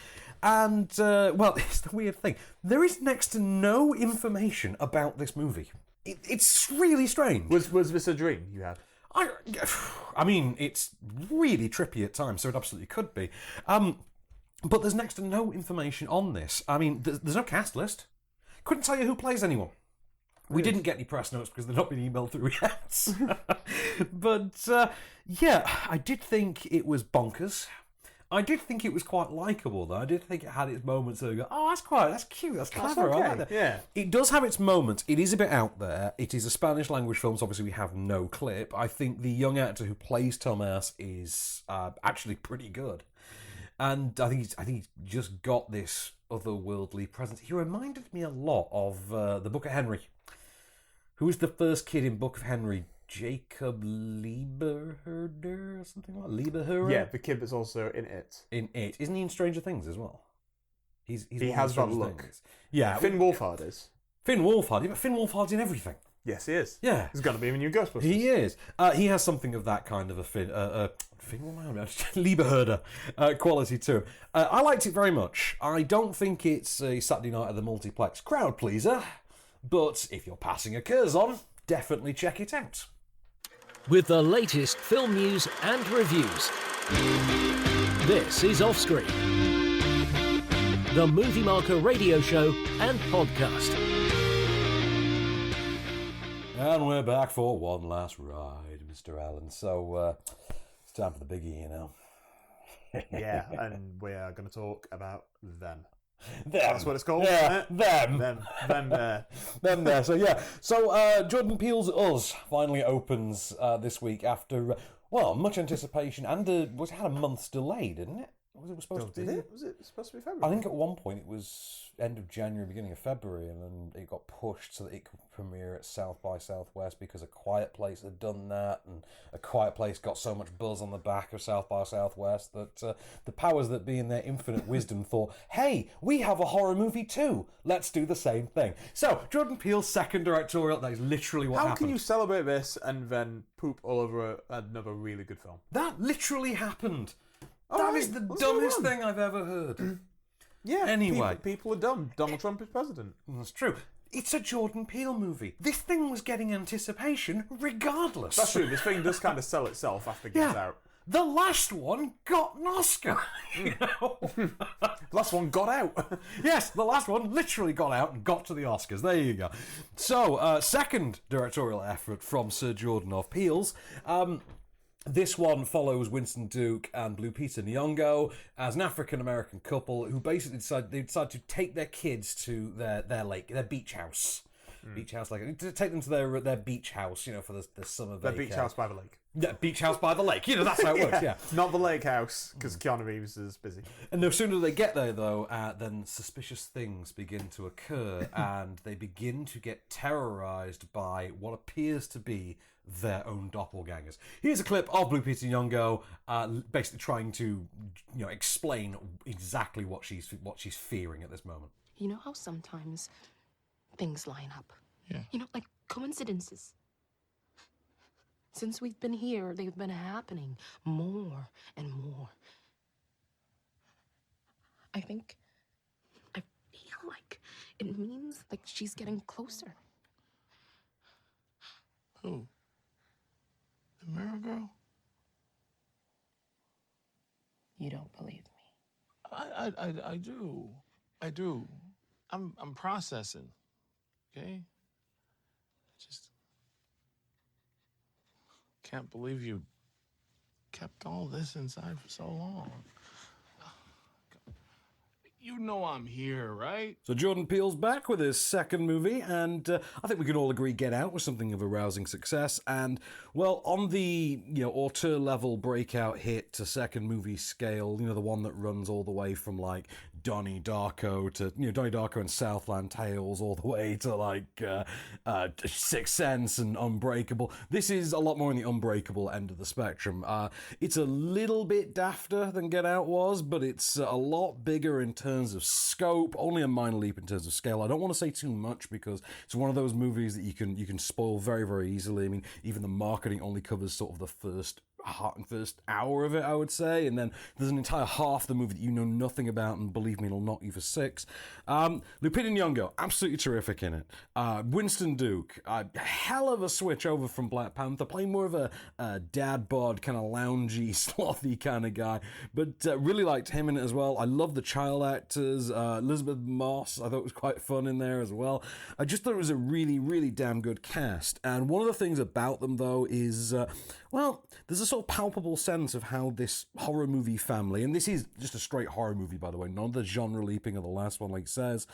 And, well, it's the weird thing. There is next to no information about this movie. It's really strange. Was this a dream you had? I mean, it's really trippy at times, so it absolutely could be. But there's next to no information on this. I mean, there's no cast list. Couldn't tell you who plays anyone. We didn't get any press notes because they're not been emailed through yet. But, yeah, I did think it was bonkers. I did think it was quite likeable, though. I did think it had its moments that go, oh, that's cute, that's clever, okay. I like that. Yeah. It does have its moments. It is a bit out there. It is a Spanish language film, so obviously we have no clip. I think the young actor who plays Tomas is actually pretty good. And I think he's just got this otherworldly presence. He reminded me a lot of the Book of Henry. Who was the first kid in Book of Henry? Jacob Lieberherder or something like that? Lieberherder? Yeah, the kid that's also in It. In It. Isn't he in Stranger Things as well? He has that look. Things. Yeah. Finn Wolfhard is. Finn Wolfhard. Yeah, but Finn Wolfhard's in everything. Yes, he is. Yeah. He's going to be in the new Ghostbusters. He is. He has something of that kind of a Lieberherder quality to him. I liked it very much. I don't think it's a Saturday night at the multiplex crowd pleaser, but if you're passing a Curzon, definitely check it out. With the latest film news and reviews. This is Offscreen, the Movie Marker radio show and podcast. And we're back for one last ride, Mr. Allen. So, it's time for the biggie, you know. Yeah, and we are going to talk about them. Them. That's what it's called. Yeah, them. Them there. Them there. So, yeah. So, Jordan Peele's Us finally opens this week after, much anticipation and it had a month's delay, didn't it? Was it supposed to be? Did it? Was it supposed to be February? I think at one point it was end of January, beginning of February, and then it got pushed so that it could premiere at South by Southwest because A Quiet Place had done that, and A Quiet Place got so much buzz on the back of South by Southwest that the powers that be in their infinite wisdom thought, hey, we have a horror movie too, let's do the same thing. So, Jordan Peele's second directorial, that is literally what happened. How can you celebrate this and then poop all over another really good film? That literally happened. That is the dumbest thing I've ever heard. Yeah, Anyway. people are dumb. Donald Trump is president. That's true. It's a Jordan Peele movie. This thing was getting anticipation regardless. That's true. This thing does kind of sell itself after it gets out. The last one got an Oscar. You know? The last one got out. Yes, the last one literally got out and got to the Oscars. There you go. So, second directorial effort from Sir Jordan of Peele's. This one follows Winston Duke and Lupita Nyong'o as an African-American couple who basically decide to take their kids to their lake, their beach house. Beach house, like, to take them to their beach house, you know, for the summer The vacay. beach house by the lake. Yeah, beach house by the lake. You know, that's how it works, yeah. Not the lake house, because Keanu Reeves is busy. And no sooner do they get there, though, then suspicious things begin to occur, and they begin to get terrorised by what appears to be their own doppelgangers. Here's a clip of Lupita Nyong'o basically trying to, you know, explain exactly what she's fearing at this moment. You know how sometimes things line up? Yeah. You know, like coincidences. Since we've been here, they've been happening more and more. I feel like it means like she's getting closer. Who? The mirror girl? You don't believe me? I do. I do. I'm processing. Okay? Just can't believe you kept all this inside for so long. You know I'm here, right? So Jordan Peele's back with his second movie, and I think we can all agree Get Out was something of a rousing success. And, well, on the, you know, auteur level breakout hit to second movie scale, you know, the one that runs all the way from, like, Donnie Darko to Donnie Darko and Southland Tales, all the way to like Sixth Sense and Unbreakable. This is a lot more in the Unbreakable end of the spectrum. It's a little bit dafter than Get Out was, but it's a lot bigger in terms of scope, only a minor leap in terms of scale. I don't want to say too much because it's one of those movies that you can spoil very, very easily. I mean, even the marketing only covers sort of the first hour of it, I would say, and then there's an entire half the movie that you know nothing about, and believe me, it'll knock you for six. Lupita Nyong'o, absolutely terrific in it. Winston Duke, hell of a switch over from Black Panther, playing more of a dad bod, kind of loungy, slothy kind of guy, but really liked him in it as well. I love the child actors. Elizabeth Moss, I thought was quite fun in there as well. I just thought it was a really, really damn good cast, and one of the things about them, though, is, there's a sort of palpable sense of how this horror movie family, and this is just a straight horror movie, by the way, none of the genre leaping of the last one, like it says.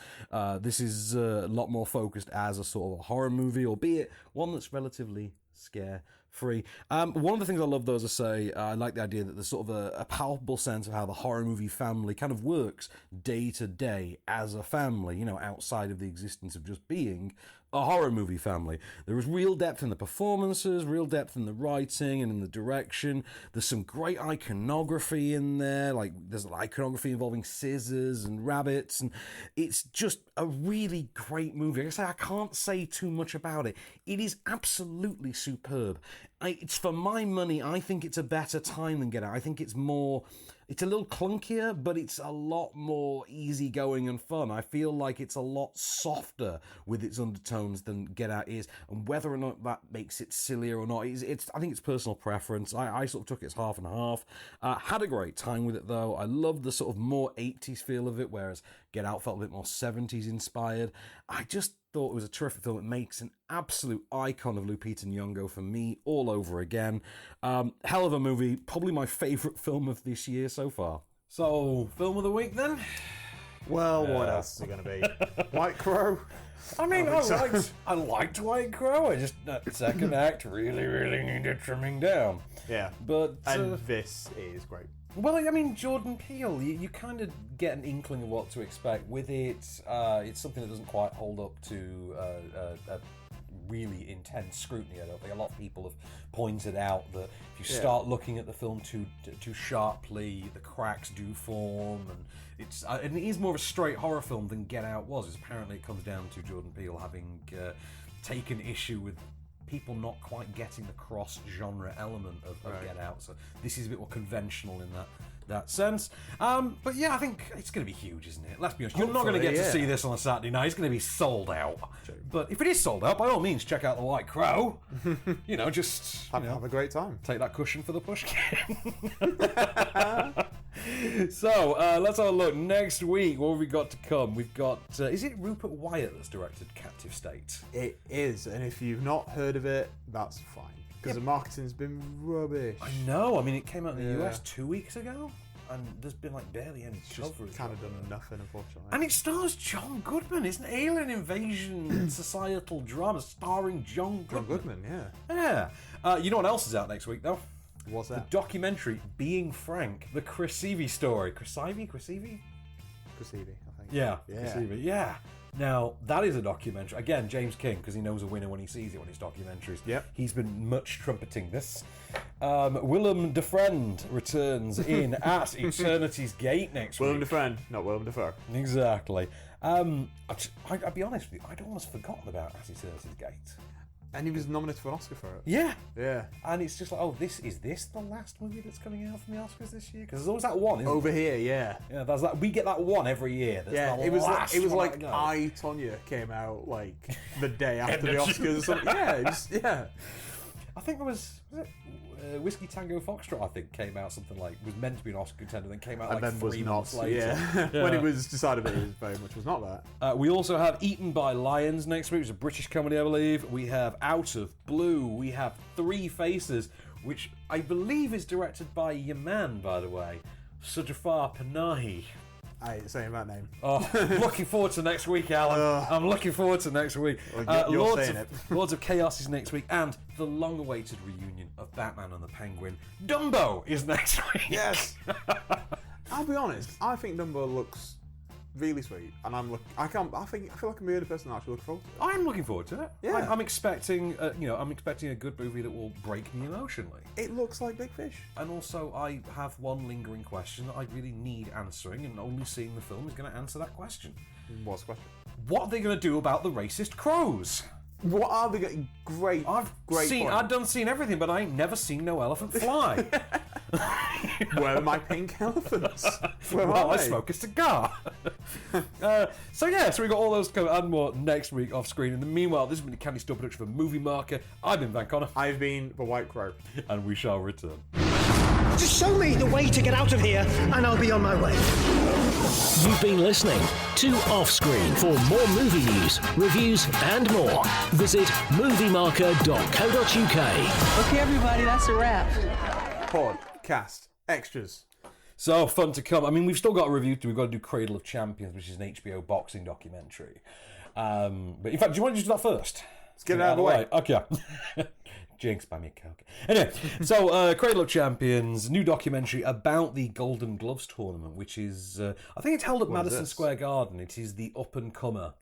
This is a lot more focused as a sort of a horror movie, albeit one that's relatively scare-free. One of the things I love, though, as I say, I like the idea that there's sort of a palpable sense of how the horror movie family kind of works day to day as a family, outside of the existence of just being a horror movie family. There is real depth in the performances, real depth in the writing and in the direction. There's some great iconography in there, like there's iconography involving scissors and rabbits, and it's just a really great movie. Like I say, I can't say too much about it. It is absolutely superb. It's for my money, I think it's a better time than Get Out. I think it's a little clunkier, but it's a lot more easygoing and fun. I feel like it's a lot softer with its undertones than Get Out is, and whether or not that makes it sillier or not, I think it's personal preference. I sort of took it as half and half. Had a great time with it, though. I loved the sort of more 80s feel of it, whereas Get Out felt a bit more 70s inspired. I just thought it was a terrific film. It makes an absolute icon of Lupita Nyong'o for me all over again. Hell of a movie. Probably my favourite film of this year so far. So, film of the week then? Well, what else is it going to be? White Crow? I mean, I liked White Crow. I just, that second act really, really needed trimming down. Yeah. But this is great. Well, I mean, Jordan Peele, you kind of get an inkling of what to expect with it. It's something that doesn't quite hold up to a really intense scrutiny. I don't think a lot of people have pointed out that if you start looking at the film too sharply, the cracks do form, and it is more of a straight horror film than Get Out was. Apparently, it comes down to Jordan Peele having taken issue with people not quite getting the cross-genre element of Get Out, so this is a bit more conventional in that sense. But yeah, I think it's going to be huge, isn't it? Let's be honest. You're not going to get to see this on a Saturday night. It's going to be sold out. True. But if it is sold out, by all means, check out The White Crow. Just have a great time. Take that cushion for the pushkin. So, let's have a look. Next week, what have we got to come? We've got... is it Rupert Wyatt that's directed Captive State? It is, and if you've not heard of it, that's fine. Because the marketing's been rubbish. I know. I mean, it came out in the US 2 weeks ago, and there's been barely any coverage. It's kind of done nothing, unfortunately. And it stars John Goodman. It's an alien invasion societal drama starring John Goodman. Yeah. You know what else is out next week, though? What's that? The documentary Being Frank, the Chris Ivey story. Chris Ivey, I think. Yeah. Chris Ivey, yeah. Now, that is a documentary. Again, James King, because he knows a winner when he sees it when it's documentaries. Yep. He's been much trumpeting this. Willem Dafoe returns in at Eternity's Gate next Willem week. Dafoe, not Willem Dafoe. Exactly. I'll be honest with you, I'd almost forgotten about At Eternity's Gate. And he was nominated for an Oscar for it. Yeah. Yeah. And it's just like, is this the last movie that's coming out from the Oscars this year? Because there's always that one, isn't Over there? here, yeah. Yeah, there's that. We get that one every year. That's it was like I, I, Tonya came out the day after the Oscars or something. Yeah, I think it was it Whiskey Tango Foxtrot, I think, came out something like, was meant to be an Oscar contender, then came out and then 3 months later. Yeah. When it was decided that it was very much was not that. We also have Eaten by Lions next week, which is a British comedy, I believe. We have Out of Blue. We have Three Faces, which I believe is directed by your man, by the way, Sujafar Panahi. I ain't saying that name. Oh, looking forward to next week, Alan. I'm looking forward to next week. You're saying it. Lords of Chaos is next week, and the long-awaited reunion of Batman and the Penguin. Dumbo is next week. Yes. I'll be honest. I think Dumbo looks really sweet, and I feel like I'm the only person that actually looking forward to it. I'm looking forward to it. Yeah. I'm expecting, I'm expecting a good movie that will break me emotionally. It looks like Big Fish. And also, I have one lingering question that I really need answering, and only seeing the film is going to answer that question. What's the question? What are they going to do about the racist crows? What are they getting? Great. I've done seen everything, but I ain't never seen no elephant fly. Where are my pink elephants? Where Well, are I they? smoke a cigar. So we got all those coming and more next week off screen. In the meanwhile, this has been a Candy Store production for Movie Marker. I've been Van Connor. I've been the White Crow. And we shall return. Just show me the way to get out of here, and I'll be on my way. You've been listening to Offscreen. For more movie news, reviews, and more, visit moviemarker.co.uk. Okay, everybody, that's a wrap. Podcast extras. So fun to come. I mean, we've still got a review to. We've got to do Cradle of Champions, which is an HBO boxing documentary. But in fact, do you want to do that first? Let's get it out of the way. Okay. Jinx, buy me a Coke. Anyway, so Cradle of Champions, new documentary about the Golden Gloves tournament, which is, I think it's held at Madison Square Garden. It is the up-and-comer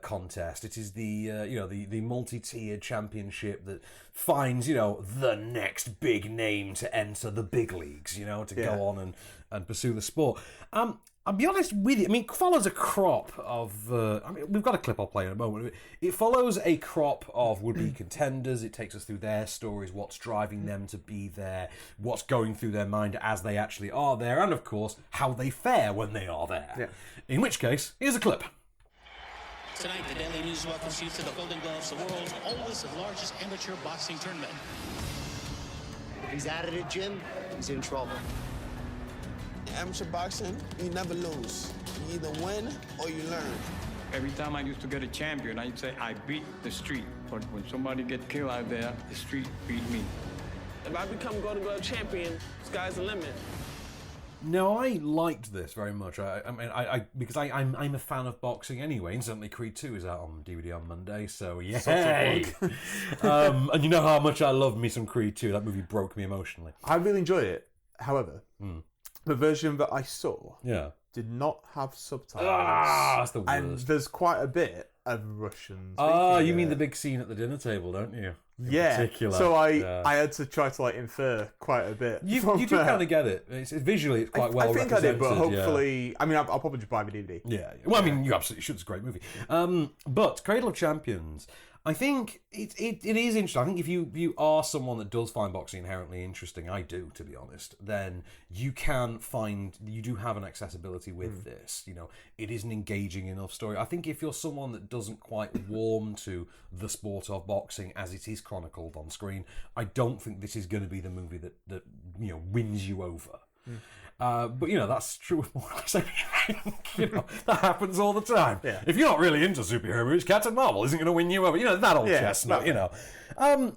contest. It is the the multi-tiered championship that finds the next big name to enter the big leagues. To go on and pursue the sport. I'll be honest with you. I mean, it follows a crop of. We've got a clip I'll play in a moment. It follows a crop of would-be contenders. It takes us through their stories, what's driving them to be there, what's going through their mind as they actually are there, and of course how they fare when they are there. Yeah. In which case, here's a clip. Tonight, the Daily News welcomes you to the Golden Gloves, the world's oldest and largest amateur boxing tournament. If he's out of the gym, he's in trouble. Amateur boxing, you never lose. You either win or you learn. Every time I used to get a champion, I'd say I beat the street. But when somebody get killed out there, the street beat me. If I become Golden Glove champion, sky's the limit. No, I liked this very much. Because I'm a fan of boxing anyway, and certainly Creed 2 is out on DVD on Monday, so yeah. And you know how much I love me some Creed 2. That movie broke me emotionally. I really enjoyed it. However, the version that I saw did not have subtitles. That's the worst. And there's quite a bit of Russian. Oh, you mean the big scene at the dinner table, don't you? In particular. So I had to try to infer quite a bit. You do kind of get it. Visually, it's quite well represented. I think I did, but hopefully... I mean, I'll probably just buy the DVD. Yeah. Well, I mean, you absolutely should. It's a great movie. But Cradle of Champions, I think it is interesting. I think if you are someone that does find boxing inherently interesting, I do, to be honest, then you do have an accessibility with this. It is an engaging enough story. I think if you're someone that doesn't quite warm to the sport of boxing as it is chronicled on screen, I don't think this is going to be the movie that wins you over. But that's true with more or less everything. That happens all the time. Yeah. If you're not really into superhero movies, Captain Marvel isn't going to win you over. That old chestnut.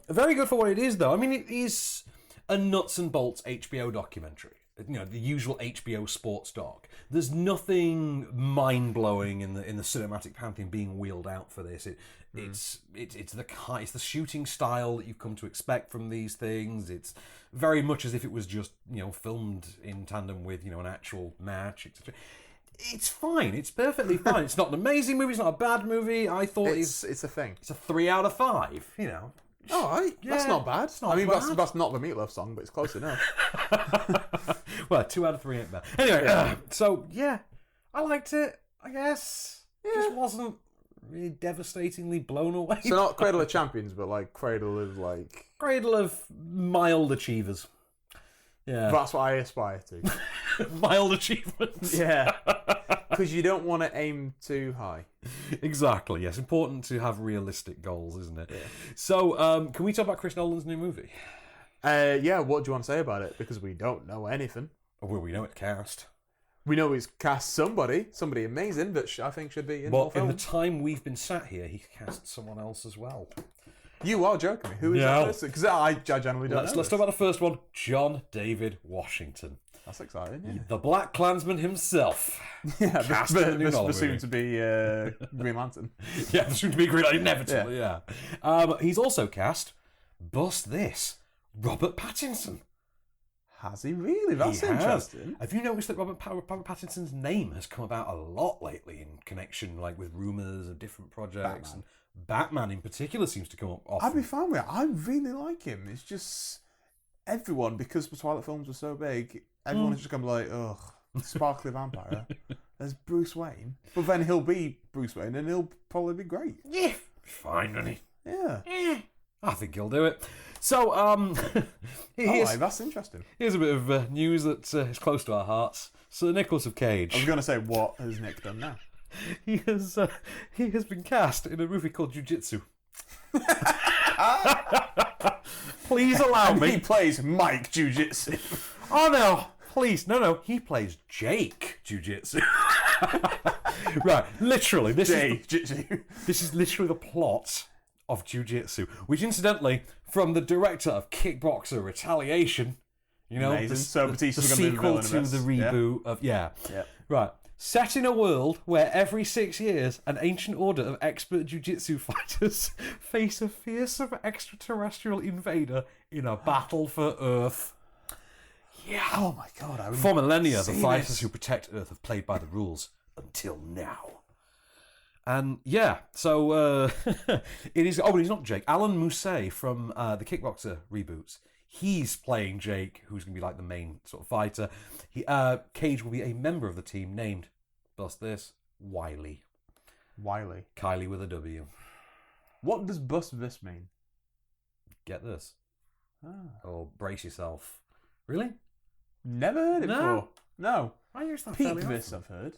Very good for what it is, though. I mean, it is a nuts and bolts HBO documentary. The usual HBO sports doc. There's nothing mind blowing in the cinematic pantheon being wheeled out for this. It's the shooting style that you've come to expect from these things. It's very much as if it was just filmed in tandem with an actual match, etc. It's fine. It's perfectly fine. It's not an amazing movie. It's not a bad movie. I thought it's a thing. It's a 3 out of 5. All right, that's not bad. That's not the Meatloaf song, but it's close enough. Well, 2 out of 3 ain't bad. Anyway, so yeah, I liked it. I guess just wasn't really devastatingly blown away. So not Cradle of Champions, but Cradle of mild achievers. Yeah, that's what I aspire to. Mild achievements. Yeah, because you don't want to aim too high. Exactly. Yes, important to have realistic goals, isn't it? Yeah. So, can we talk about Chris Nolan's new movie? Yeah. What do you want to say about it? Because we don't know anything. Well, we know it's cast. We know he's cast somebody amazing that I think should be in the film. In the time we've been sat here, he cast someone else as well. You are joking me. Who is that person? Because I generally don't know. Let's talk about the first one. John David Washington. That's exciting, yeah. The Black Klansman himself. Yeah, the soon to be Green Lantern. Yeah, the soon to be Green Lantern, inevitably, yeah. He's also cast, bust this, Robert Pattinson. Has he really? That's He has. interesting. Have you noticed that Robert Pattinson's name has come about a lot lately in connection, like with rumours of different projects? And Batman in particular seems to come up often. I'd be fine with it. I really like him. It's just everyone, because the Twilight films were so big, everyone is just going to be like, ugh, sparkly vampire. There's Bruce Wayne. But then he'll be Bruce Wayne and he'll probably be great. Yeah, fine, won't he? Yeah. I think he'll do it. So, that's interesting. Here's a bit of news that is close to our hearts. Sir Nicholas of Cage. I was going to say, what has Nick done now? He has been cast in a movie called Jiu-Jitsu. Please allow me. He plays Mike Jiu-Jitsu. Oh no, please, no. He plays Jake Jiu-Jitsu. Right, literally, this is literally the plot of Jiu-Jitsu, which incidentally, from the director of Kickboxer Retaliation, you know, Amazing. the So Batista's the gonna be the sequel villain to of the this. reboot of Yeah. right. Set in a world where every 6 years an ancient order of expert jiu-jitsu fighters face a fearsome extraterrestrial invader in a battle for Earth. Yeah. Oh my god. For millennia, the fighters this. who protect Earth have played by the rules until now. And yeah, so it is. Oh, but he's not Jake. Alan Mousset from the Kickboxer reboots. He's playing Jake, who's going to be like the main sort of fighter. Cage will be a member of the team named, bust this, Wiley. Wiley. Kylie with a W. What does bust this mean? Get this. Ah. Or brace yourself. Really? Never heard it before. No. I use that Peep fairly this, often. I've heard.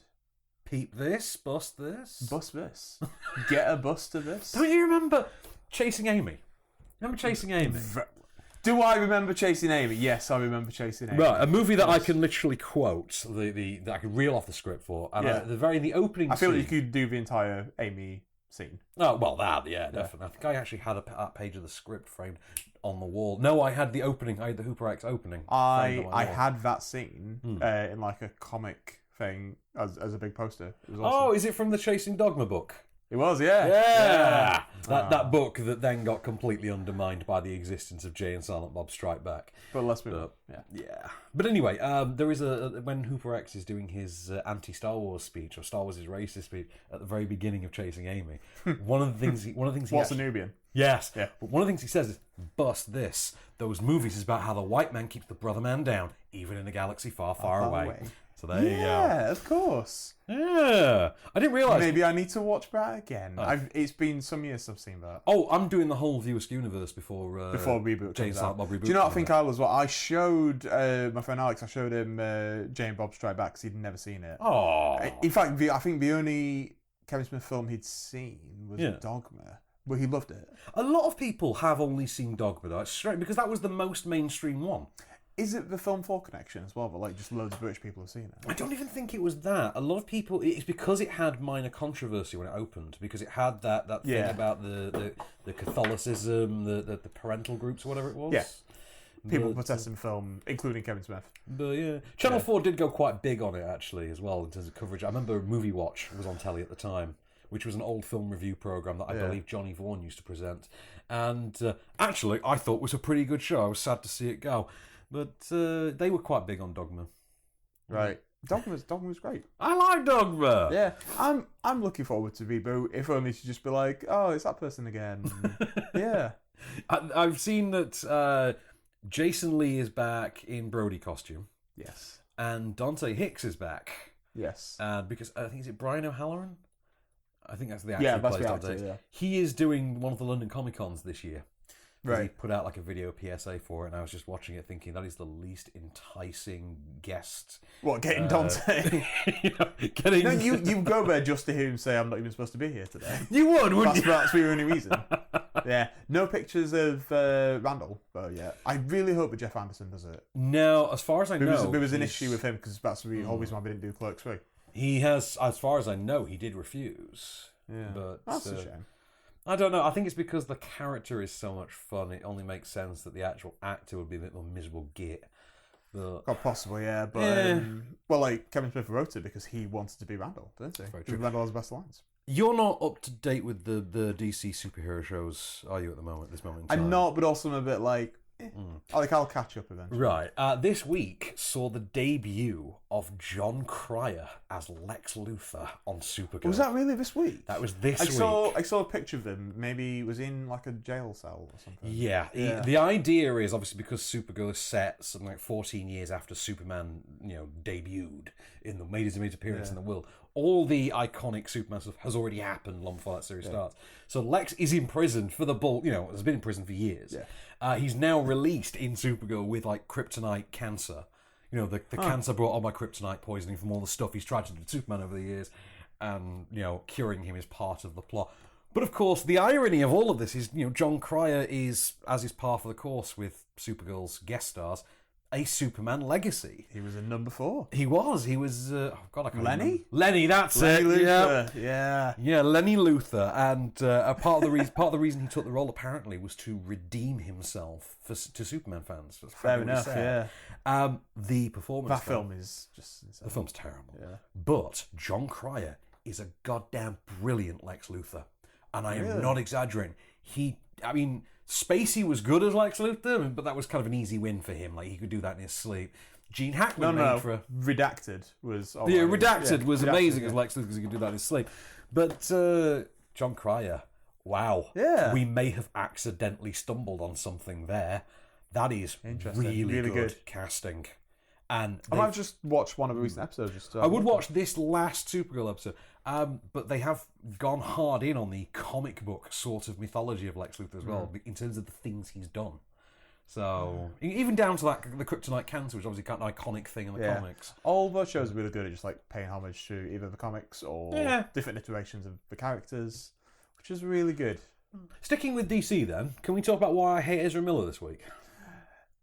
Peep this, bust this. Bust this. Get a bust of this. Don't you remember Chasing Amy? Remember Chasing Amy? Do I remember Chasing Amy? Yes, I remember Chasing Amy. Right, a movie that I can literally quote, that I can reel off the script for. And Yeah. the opening I feel scene, like you could do the entire Amy scene. Oh, well, definitely. I think I actually had that page of the script framed on the wall. No, I had the opening. I had the Hooper X opening. framed on my I wall. had that scene in like a comic thing as a big poster. It was Oh, awesome. is it from the Chasing Dogma book? It was, yeah. Yeah. That book that then got completely undermined by the existence of Jay and Silent Bob Strike Back. But let's move on. Yeah. But anyway, there is when Hooper X is doing his anti-Star Wars speech, or Star Wars is racist speech, at the very beginning of Chasing Amy, one of the things he What's a Nubian? Yes. Yeah. But one of the things he says is, bust this. Those movies is about how the white man keeps the brother man down, even in a galaxy far, far away. So there you go. Yeah, of course. Yeah. I didn't realise. Maybe I need to watch that again. It's been some years since I've seen that. Oh, I'm doing the whole View Askew universe before Reboot Jay and comes Silent out. Bob reboot. Do you know what I comes think out. I was? What I showed my friend Alex. I showed him Jay and Bob Strike Back because he'd never seen it. Oh. In fact, I think the only Kevin Smith film he'd seen was Dogma, but he loved it. A lot of people have only seen Dogma, though. It's strange because that was the most mainstream one. Is it the Film 4 connection as well? But like just loads of British people have seen it. I don't even think it was that. A lot of people. It's because it had minor controversy when it opened, because it had that thing about the Catholicism, the parental groups, or whatever it was. Yeah. People protesting film, including Kevin Smith. But yeah, Channel 4 did go quite big on it actually as well in terms of coverage. I remember Movie Watch was on telly at the time, which was an old film review program that I believe Johnny Vaughan used to present, and actually I thought was a pretty good show. I was sad to see it go. But they were quite big on Dogma. Right. Dogma's great. I like Dogma. Yeah. I'm looking forward to reboot, if only to just be like, oh, it's that person again. Yeah. I've seen that Jason Lee is back in Brody costume. Yes. And Dante Hicks is back. Yes. Because I think, is it Brian O'Halloran? I think that's the actor Yeah, who that's plays the Dante. actor, yeah. He is doing one of the London Comic Cons this year. Right. He put out like a video PSA for it, and I was just watching it thinking that is the least enticing guest. What, getting Dante? Getting... No, you go there just to hear him say, I'm not even supposed to be here today. You would, wouldn't you? That's the only reason. Yeah. No pictures of Randall, though, yet. I really hope that Jeff Anderson does it. No, as far as I know... There was an issue with him, because that's the whole reason why we didn't do Clerks 3. He has, as far as I know, he did refuse. Yeah. But, that's a shame. I don't know. I think it's because the character is so much fun. It only makes sense that the actual actor would be a bit more miserable git. But... God, possibly, yeah. But well, like Kevin Smith wrote it because he wanted to be Randall, didn't he? Very Because true. Randall has the best lines. You're not up to date with the DC superhero shows, are you, at this moment in time? I'm not, but also I'm a bit like, I'll catch up eventually. Right. This week saw the debut of John Cryer as Lex Luthor on Supergirl. Was that really this week? That was this week. I saw a picture of him. Maybe he was in like a jail cell or something. Yeah. The idea is obviously because Supergirl is set something like 14 years after Superman, debuted made his appearance in the world. All the iconic Superman stuff has already happened long before that series starts. So Lex is in prison for the bull. Has been in prison for years. Yeah. He's now released in Supergirl with like kryptonite cancer. The cancer brought on by kryptonite poisoning from all the stuff he's tried to do to Superman over the years, and curing him is part of the plot. But of course, the irony of all of this is, John Cryer is, as is par for the course with Supergirl's guest stars, a Superman legacy. He was in number 4. He was. I can't Lenny? remember. Lenny, that's Lenny it. Luthor. Yeah, Lenny Luthor. And part of the reason he took the role apparently was to redeem himself to Superman fans. That's Fair enough. Yeah. The performance. That film is just insane. The film's terrible. Yeah. But John Cryer is a goddamn brilliant Lex Luthor, and I am not exaggerating. Spacey was good as Lex Luthor, but that was kind of an easy win for him. Like, he could do that in his sleep. Gene Hackman made for a... Redacted was... Redacted was amazing as Lex Luthor because he could do that in his sleep. But John Cryer, wow. Yeah. We may have accidentally stumbled on something there. That is really good casting. And I might have just watched one of the recent episodes. I would watch this last Supergirl episode. But they have gone hard in on the comic book sort of mythology of Lex Luthor as well, in terms of the things he's done. So, even down to the kryptonite cancer, which is obviously kind of an iconic thing in the comics. All those shows are really good at just like paying homage to either the comics or different iterations of the characters, which is really good. Sticking with DC then, can we talk about why I hate Ezra Miller this week?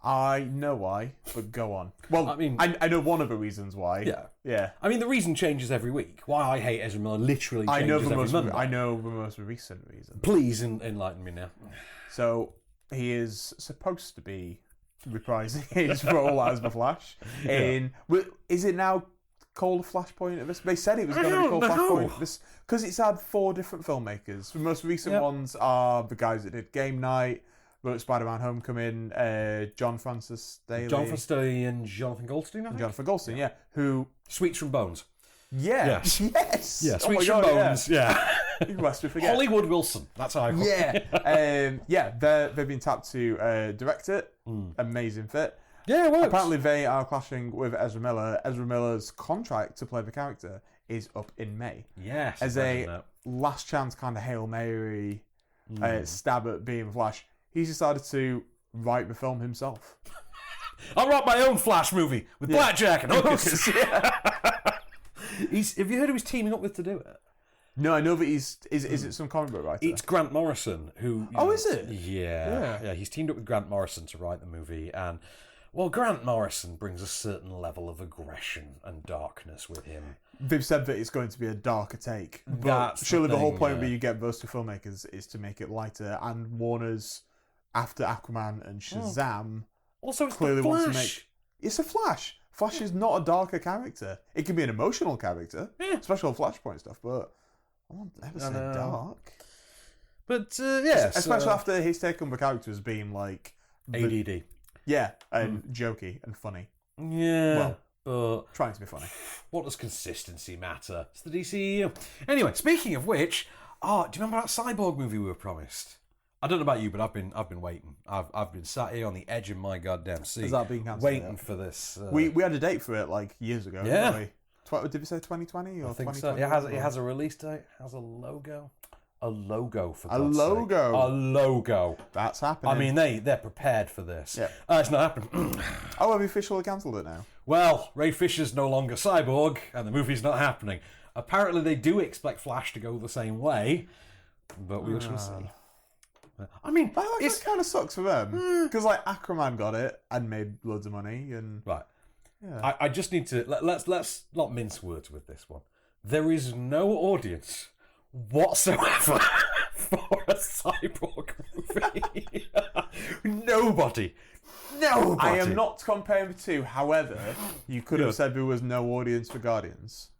I know why, but go on. Well, I know one of the reasons why. Yeah. The reason changes every week. Why I hate Ezra Miller literally changes every Monday. I know the most recent reason. Please enlighten me now. So, he is supposed to be reprising his role as the Flash. Is it now called Flashpoint? They said it was going to be called Flashpoint. Because it's had 4 different filmmakers. The most recent ones are the guys that did Game Night, wrote Spider-Man Homecoming, John Francis Daly. And Jonathan Goldstein, I think? Jonathan Goldstein, yeah. Who... Sweets from Bones. Yes. Yeah, Sweets from Bones, yeah. Lest we forget. Hollywood Wilson, that's how I call it. They've been tapped to direct it. Amazing fit. Yeah, it works. Apparently they are clashing with Ezra Miller. Ezra Miller's contract to play the character is up in May. Yes. As a last chance kind of Hail Mary stab at being Flash, he's decided to write the film himself. I'll write my own Flash movie with blackjack and hookers. Have you heard who he's teaming up with to do it? No, I know that is it some comic book writer? It's Grant Morrison who... is it? Yeah, he's teamed up with Grant Morrison to write the movie, and Grant Morrison brings a certain level of aggression and darkness with him. They've said that it's going to be a darker take, but surely the whole point where you get those 2 filmmakers is to make it lighter, and Warner's, after Aquaman and Shazam, also it's clearly the Flash. wants to make... It's a Flash. Flash is not a darker character. It can be an emotional character, especially on Flashpoint stuff, but I won't ever say dark. But, especially after his take on the character as being like... ADD. Yeah, and jokey and funny. Yeah. Well, but trying to be funny. What does consistency matter? It's the DCEU. Anyway, speaking of which, do you remember that Cyborg movie we were promised? I don't know about you, but I've been waiting. I've been sat here on the edge of my goddamn seat. Has that been cancelled? Waiting for this. We had a date for it like years ago. Yeah. Didn't we? Did we say 2020 or 2020? So. It has a release date. Has a logo. A logo for God's sake. A logo. That's happening. They're prepared for this. Yeah. It's not happening. Have we officially cancelled it now? Well, Ray Fisher's no longer Cyborg, and the movie's not happening. Apparently, they do expect Flash to go the same way, but we shall see. It kind of sucks for them because Aquaman got it and made loads of money, and right. Yeah. I just need to let's not mince words with this one. There is no audience whatsoever for a Cyborg movie. Nobody. I am not comparing the two. However, you could have said there was no audience for Guardians.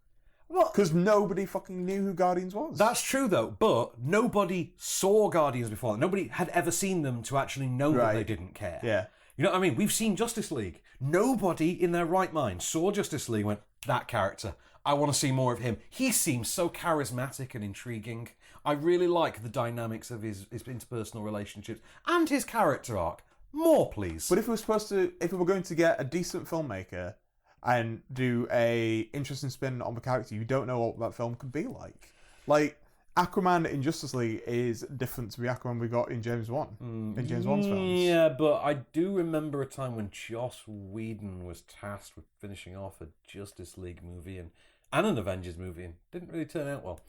Because nobody fucking knew who Guardians was. That's true, though, but nobody saw Guardians before. Nobody had ever seen them to actually know that they didn't care. Yeah. You know what I mean? We've seen Justice League. Nobody in their right mind saw Justice League and went, that character, I want to see more of him. He seems so charismatic and intriguing. I really like the dynamics of his interpersonal relationships and his character arc. More, please. But if we were going to get a decent filmmaker and do a interesting spin on the character, you don't know what that film could be like. Like, Aquaman in Justice League is different to the Aquaman we got in James Wan, in James Wan's films. Yeah, but I do remember a time when Joss Whedon was tasked with finishing off a Justice League movie and an Avengers movie, and didn't really turn out well.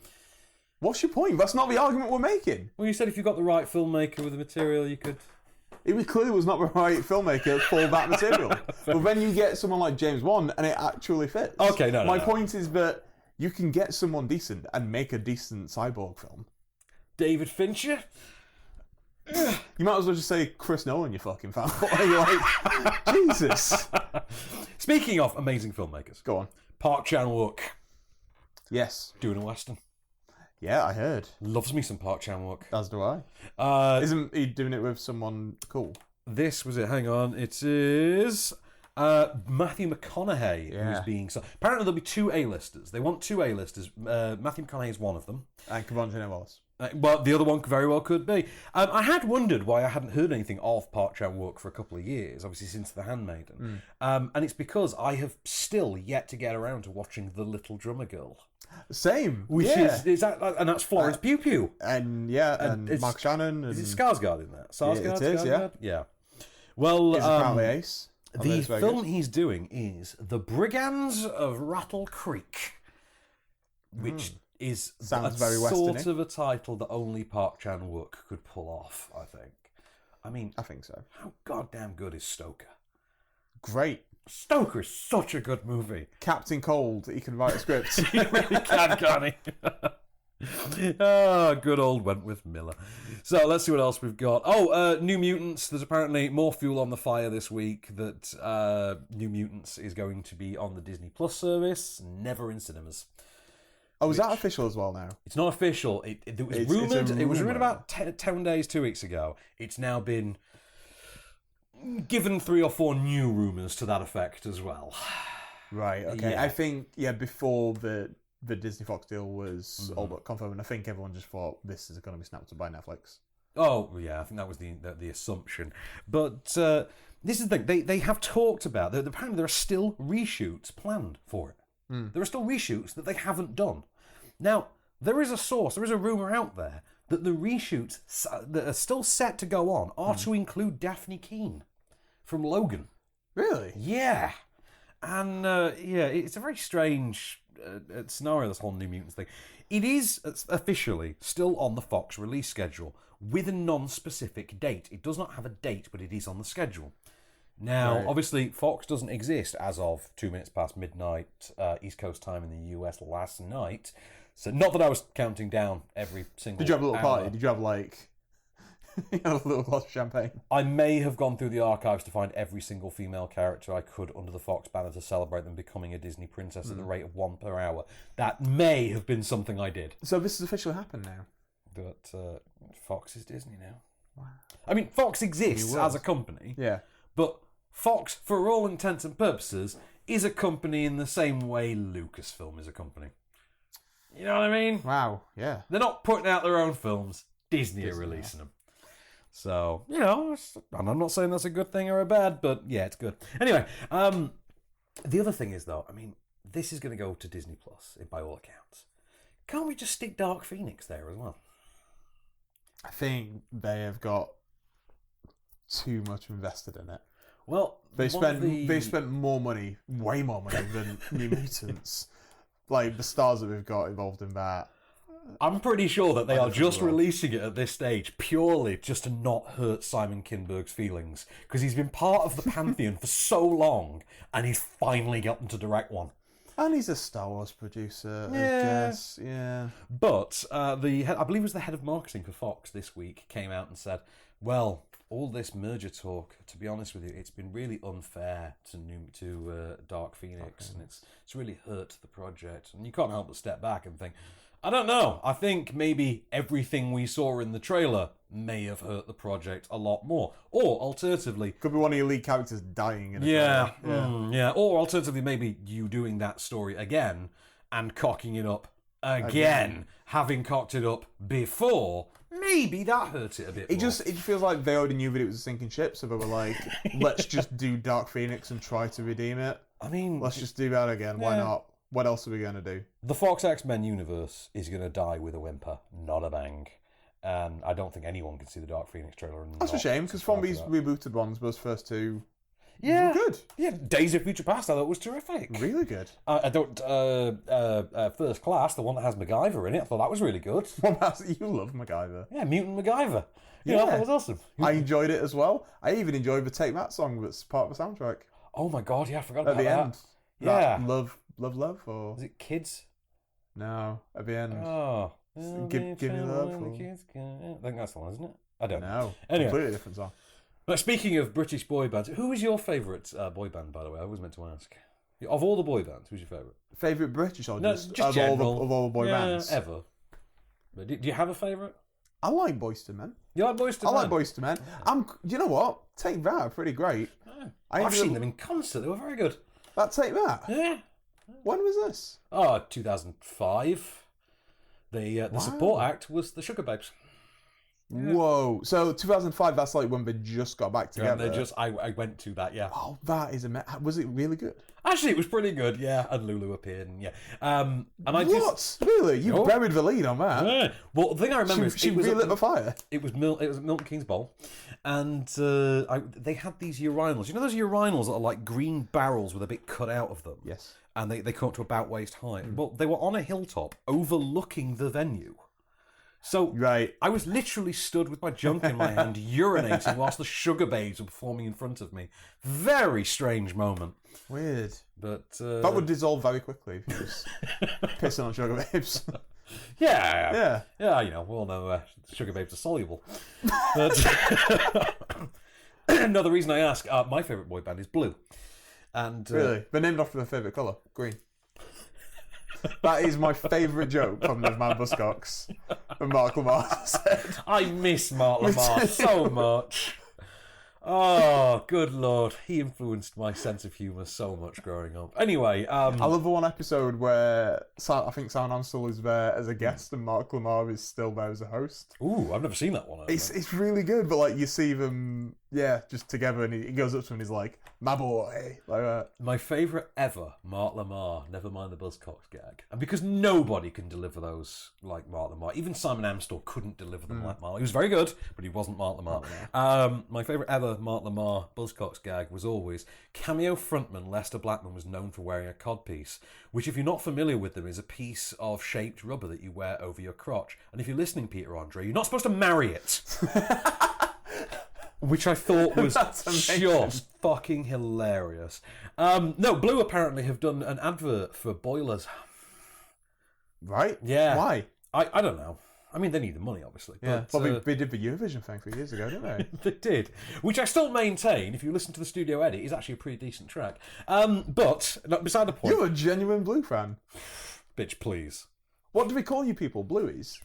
What's your point? That's not the argument we're making. Well, you said if you got the right filmmaker with the material, you could... It clearly was not the right filmmaker for that material. But then you get someone like James Wan, and it actually fits. Okay, My point is that you can get someone decent and make a decent cyborg film. David Fincher? You might as well just say Chris Nolan, you fucking fanboy. Like, Jesus. Speaking of amazing filmmakers. Go on. Park Chan-wook. Yes. Doing a Western. Yeah, I heard. Loves me some Park Chan-wook. As do I. Isn't he doing it with someone cool? This was it. Hang on. It is Matthew McConaughey who's being... Apparently there'll be 2 A-listers. They want 2 A-listers. Matthew McConaughey is one of them. And Kevon Wallace. Well, the other one very well could be. I had wondered why I hadn't heard anything of Park Chan-wook for a couple of years, obviously since The Handmaiden. And it's because I have still yet to get around to watching The Little Drummer Girl. Same. Which is that, and that's Florence Pugh Pugh. And Mark Shannon. And... Is it Skarsgård in that? Skarsgård? It is, Skarsgård? Yeah. Well, is apparently ace. The film he's doing is The Brigands of Rattle Creek, which is sounds very sort Western-y. of a title that only Park Chan-wook could pull off, I think. I mean, I think so. How goddamn good is Stoker? Great. Stoker is such a good movie. Captain Cold, he can write a script. He really can, can't he? Good old Wentworth Miller. So let's see what else we've got. New Mutants. There's apparently more fuel on the fire this week that New Mutants is going to be on the Disney Plus service, never in cinemas. Oh, is that official as well now? It's not official. It was rumoured. It was rumoured about 10 days, 2 weeks ago. It's now been given 3 or 4 new rumours to that effect as well. Right, okay. Yeah. I think, before the Disney Fox deal was all but confirmed, and I think everyone just thought this is going to be snapped up by Netflix. Oh, yeah, I think that was the assumption. But this is the thing. They have talked about that apparently there are still reshoots planned for it. There are still reshoots that they haven't done. Now, there is a rumour out there that the reshoots that are still set to go on are to include Daphne Keane from Logan. Really? Yeah. And, it's a very strange scenario, this whole New Mutants thing. It is officially still on the Fox release schedule with a non-specific date. It does not have a date, but it is on the schedule. Now, obviously, Fox doesn't exist as of 2 minutes past midnight East Coast time in the US last night. So, not that I was counting down every single Did you have a little hour. party? Did you have, you had a little glass of champagne? I may have gone through the archives to find every single female character I could under the Fox banner to celebrate them becoming a Disney princess at the rate of 1 per hour. That may have been something I did. So this has officially happened now? But Fox is Disney now. Wow. I mean, Fox exists as a company. Yeah. But Fox, for all intents and purposes, is a company in the same way Lucasfilm is a company. You know what I mean? Wow, yeah. They're not putting out their own films. Disney are releasing them. So, and I'm not saying that's a good thing or a bad, but yeah, it's good. Anyway, the other thing is, though, I mean, this is going to go to Disney Plus, by all accounts. Can't we just stick Dark Phoenix there as well? I think they have got too much invested in it. Well, they spent more money, way more money than New Mutants. Like the stars that we've got involved in that. I'm pretty sure that they are just releasing it at this stage purely just to not hurt Simon Kinberg's feelings, because he's been part of the Pantheon for so long and he's finally gotten to direct one. And he's a Star Wars producer, I guess. Yeah. But I believe it was the head of marketing for Fox this week came out and said, well, all this merger talk, to be honest with you, it's been really unfair to Dark Phoenix, and it's really hurt the project. And you can't help but step back and think, I don't know. I think maybe everything we saw in the trailer may have hurt the project a lot more. Or alternatively, could be one of your lead characters dying in a yeah, trailer. yeah. Or alternatively, maybe you doing that story again and cocking it up again. Having cocked it up before, maybe that hurt it a bit more. It feels like they already knew that it was a sinking ship, so they were like, let's just do Dark Phoenix and try to redeem it. I mean, let's just do that again. Why not? What else are we going to do? The Fox X-Men universe is going to die with a whimper, not a bang. And I don't think anyone can see the Dark Phoenix trailer. And that's a shame, because from these rebooted ones, those first two were good. Yeah, Days of Future Past I thought was terrific. Really good. First Class, the one that has MacGyver in it, I thought that was really good. You love MacGyver. Yeah, Mutant MacGyver. Yeah, that was awesome. I enjoyed it as well. I even enjoyed the Take That song that's part of the soundtrack. Oh my god, yeah, I forgot about that. At the end. Yeah. Love, or... Is it Kids? No, at the end. Oh. Give me love. I think that's the one, isn't it? I don't know. Anyway. Completely different song. But speaking of British boy bands, who is your favourite boy band, by the way? I was meant to ask. Of all the boy bands, who's your favourite? Favourite British or no, just of general. All the boy bands? Ever. But do you have a favourite? I like Boyz II Men. You like Boyz II Men? I like Boyz II Men. You know what? Take That are pretty great. I've seen them in concert. They were very good. That Take That? Yeah. When was this? 2005. The support act was the Sugar Babes. Yeah. Whoa! So 2005, that's like when they just got back together. Yeah, I went to that. Yeah. Oh, that is amazing. Was it really good? Actually, it was pretty good. Yeah, and Lulu appeared, and yeah. And I Really? You buried the lead on that? Yeah. Well, the thing I remember is she relit the fire. It was Milton Keynes Bowl, and they had these urinals. You know those urinals that are like green barrels with a bit cut out of them. Yes. And they come up to about waist height. Well, they were on a hilltop overlooking the venue. So I was literally stood with my junk in my hand, urinating whilst the Sugar Babes were performing in front of me. Very strange moment. Weird. But that would dissolve very quickly if you was pissing on Sugar Babes. Yeah. You know, we all know Sugar Babes are soluble. But no, the reason I ask, my favourite boy band is Blue. And really? They're named after their favourite colour, green. That is my favourite joke from the Man Buzzcocks that Mark Lamar said. I miss Mark Lamar so much. Oh, good lord. He influenced my sense of humour so much growing up. Anyway, I love the one episode where I think Sam Ansell is there as a guest and Mark Lamar is still there as a host. Ooh, I've never seen that one. It's really good, but like you see them, just together, and he goes up to him and he's like, "My boy," like that. My favourite ever, Mark Lamar. Never mind the Buzzcocks gag, and because nobody can deliver those like Mark Lamar, even Simon Amstel couldn't deliver them like Mark. He was very good, but he wasn't Mark Lamar. My favourite ever Mark Lamar Buzzcocks gag was always cameo frontman Lester Blackman was known for wearing a codpiece, which, if you're not familiar with them, is a piece of shaped rubber that you wear over your crotch. And if you're listening, Peter Andre, you're not supposed to marry it. Which I thought was just fucking hilarious. No, Blue apparently have done an advert for boilers. Right? Yeah. Why? I don't know. I mean, they need the money, obviously. Yeah. But they did the Eurovision thing 3 years ago, didn't they? They did. Which I still maintain, if you listen to the studio edit, is actually a pretty decent track. But, beside the point... You're a genuine Blue fan. Bitch, please. What do we call you people? Blueies?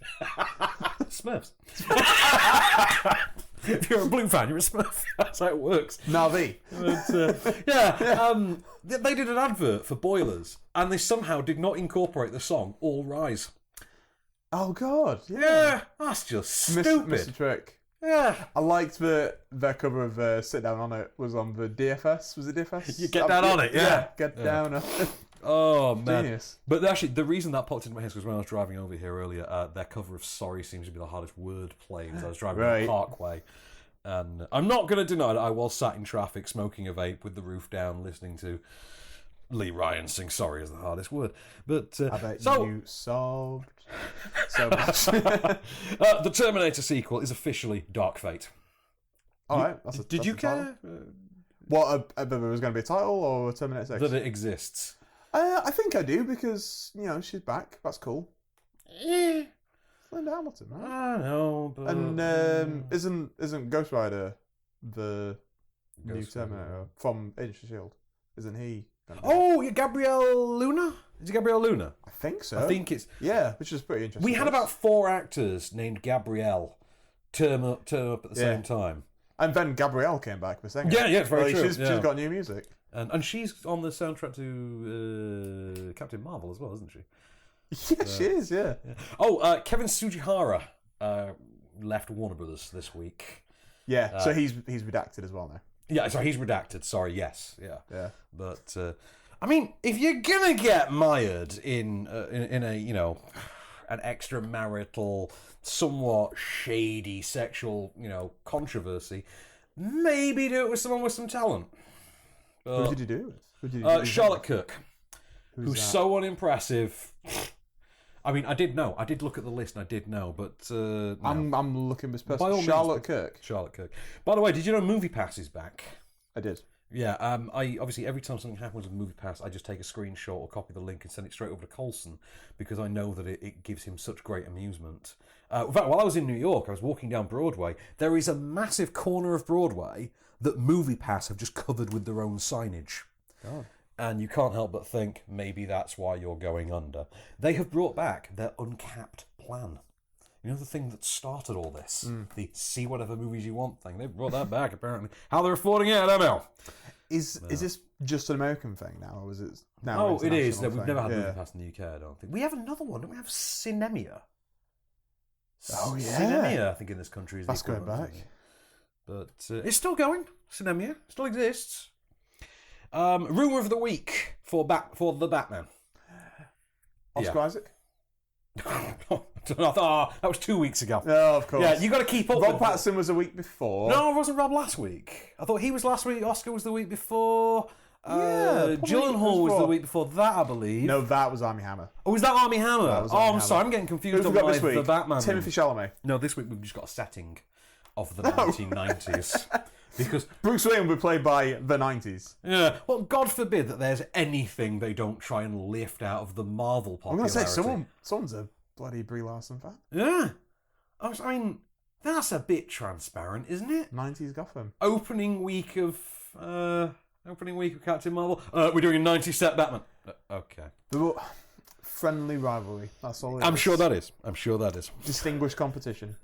Smurfs. If you're a Blue fan, you're a Smurf. That's how it works. Navi. But, they did an advert for boilers, and they somehow did not incorporate the song All Rise. Oh, God. Yeah, that's just stupid. Mr. Trick. Yeah. I liked their cover of Sit Down On It was on the DFS. Was it DFS? You Get Down On It, yeah. Get Down On It. Oh, man. Genius. But actually, the reason that popped into my head was when I was driving over here earlier, their cover of Sorry seems to be the hardest word play as I was driving on the Parkway. And I'm not going to deny that I was sat in traffic smoking a vape with the roof down listening to Lee Ryan sing Sorry is the hardest word. But I bet you sobbed so much. The Terminator sequel is officially Dark Fate. All right. Did you care? What, there was going to be a title or Terminator 6? That it exists. I think I do because, she's back. That's cool. Linda Hamilton, right? I know, but And isn't Ghost Rider the new Ghost Rider. Terminator from Agents of S.H.I.E.L.D.? Isn't he? Oh, yeah, Gabrielle Luna? Is it Gabrielle Luna? I think so. I think it's... Yeah, which is pretty interesting. We had about 4 actors named Gabrielle turn up at the same time. And then Gabrielle came back for singing. Yeah, it's very true. She's got new music. And she's on the soundtrack to Captain Marvel as well, isn't she? Yeah, she is, yeah. Oh, Kevin Sujihara left Warner Brothers this week. Yeah, so he's redacted as well now. Yeah, sorry, he's redacted. Sorry, yes, yeah. Yeah. But, I mean, if you're going to get mired in a, you know, an extramarital, somewhat shady sexual, you know, controversy, maybe do it with someone with some talent. Who did you do it with? Charlotte Kirk, who's that? so unimpressive. I mean, I did look at the list and I did know, but... no. I'm looking this person. By all Charlotte means, Kirk. Charlotte Kirk. By the way, did you know MoviePass is back? I did. Yeah, I obviously every time something happens with MoviePass, I just take a screenshot or copy the link and send it straight over to Colson because I know that it gives him such great amusement. In fact, while I was in New York, I was walking down Broadway. There is a massive corner of Broadway that MoviePass have just covered with their own signage. God. And you can't help but think maybe that's why you're going under. They have brought back their uncapped plan. You know the thing that started all this? The see whatever movies you want thing. They brought that back, apparently. How they're affording it, I don't know. Is this just an American thing now, or is it now? Oh, it is. international We've thing? never had Yeah. MoviePass in the UK, I don't think. We have another one. Don't we have Cinemia? Oh, yeah. Cinemia, I think, in this country is That's the going equivalent, back. But it's still going. Cinemia still exists. Rumor of the week for the Batman. Oscar Isaac? I thought, that was 2 weeks ago. Oh, of course. Yeah, you got to keep up. Rob with Pattinson was a week before. No, it wasn't Rob last week. I thought he was last week. Oscar was the week before. Gyllenhaal was the week before that, I believe. No, that was Armie Hammer. Oh, was that Armie Hammer? That was Oh, Armie I'm Hammer. sorry. I'm getting confused Who on we got my this week? The Batman. Timothy Chalamet. No, this week we've just got a setting of the 1990s. Because Bruce Wayne will be played by the 90s. Yeah, well, God forbid that there's anything they don't try and lift out of the Marvel I'm popularity. going to say, someone's a bloody Brie Larson fan. Yeah. I mean, that's a bit transparent, isn't it? 90s Gotham. Opening week of Captain Marvel. We're doing a 90s set Batman. Okay. Friendly rivalry. That's all it is. I'm sure that is. Distinguished competition.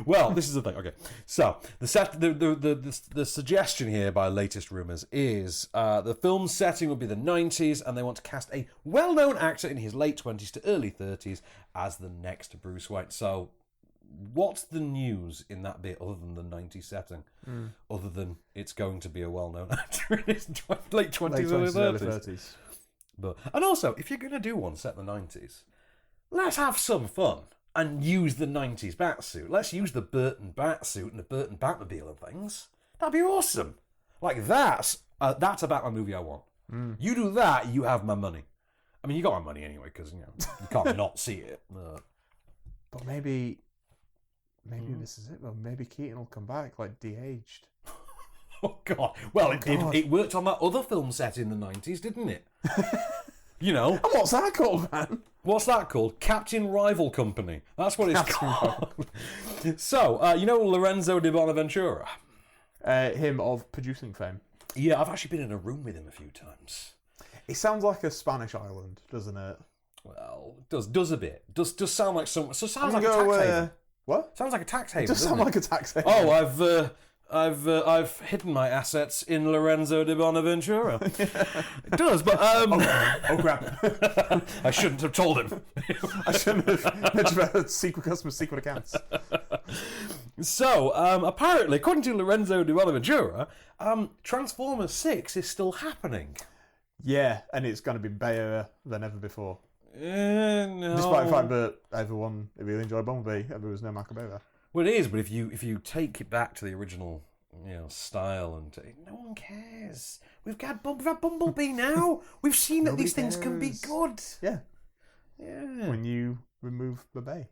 Well, this is the thing. Okay, so the suggestion here by latest rumours is the film's setting will be the 90s, and they want to cast a well-known actor in his late 20s to early 30s as the next Bruce Wayne. So, what's the news in that bit other than the 90s setting? Other than it's going to be a well-known actor in his late 20s, early 30s. And also, if you're going to do one set in the 90s, let's have some fun. And use the 90s Batsuit. Let's use the Burton Batsuit and the Burton Batmobile and things. That'd be awesome. Like, that's a Batman movie I want. You do that, you have my money. I mean, you got my money anyway, because, you can't not see it. But maybe this is it, though. Maybe Keaton will come back, like, de-aged. Oh, God. Well, it worked on that other film set in the 90s, didn't it? And what's that called, man? What's that called? Captain Rival Company. That's what it's called. So, Lorenzo di Bonaventura? Him of producing fame. Yeah, I've actually been in a room with him a few times. It sounds like a Spanish island, doesn't it? Well, it does a bit. Does sound like some. So sounds like a go, tax haven. What? Sounds like a tax haven. It does sound like a tax haven. Oh, I've hidden my assets in Lorenzo di Bonaventura. It does, but oh crap! I shouldn't have told him. I shouldn't have mentioned about secret customers, secret accounts. So apparently, according to Lorenzo di Bonaventura, Transformers 6 is still happening. Yeah, and it's going to be better than ever before. No. Despite the fact that everyone really enjoyed Bumblebee, and there was no Macabeba. Well, it is, but if you take it back to the original, style, and no one cares. We've had Bumblebee now. We've seen that these things can be good. Yeah. Yeah. When you remove the bay.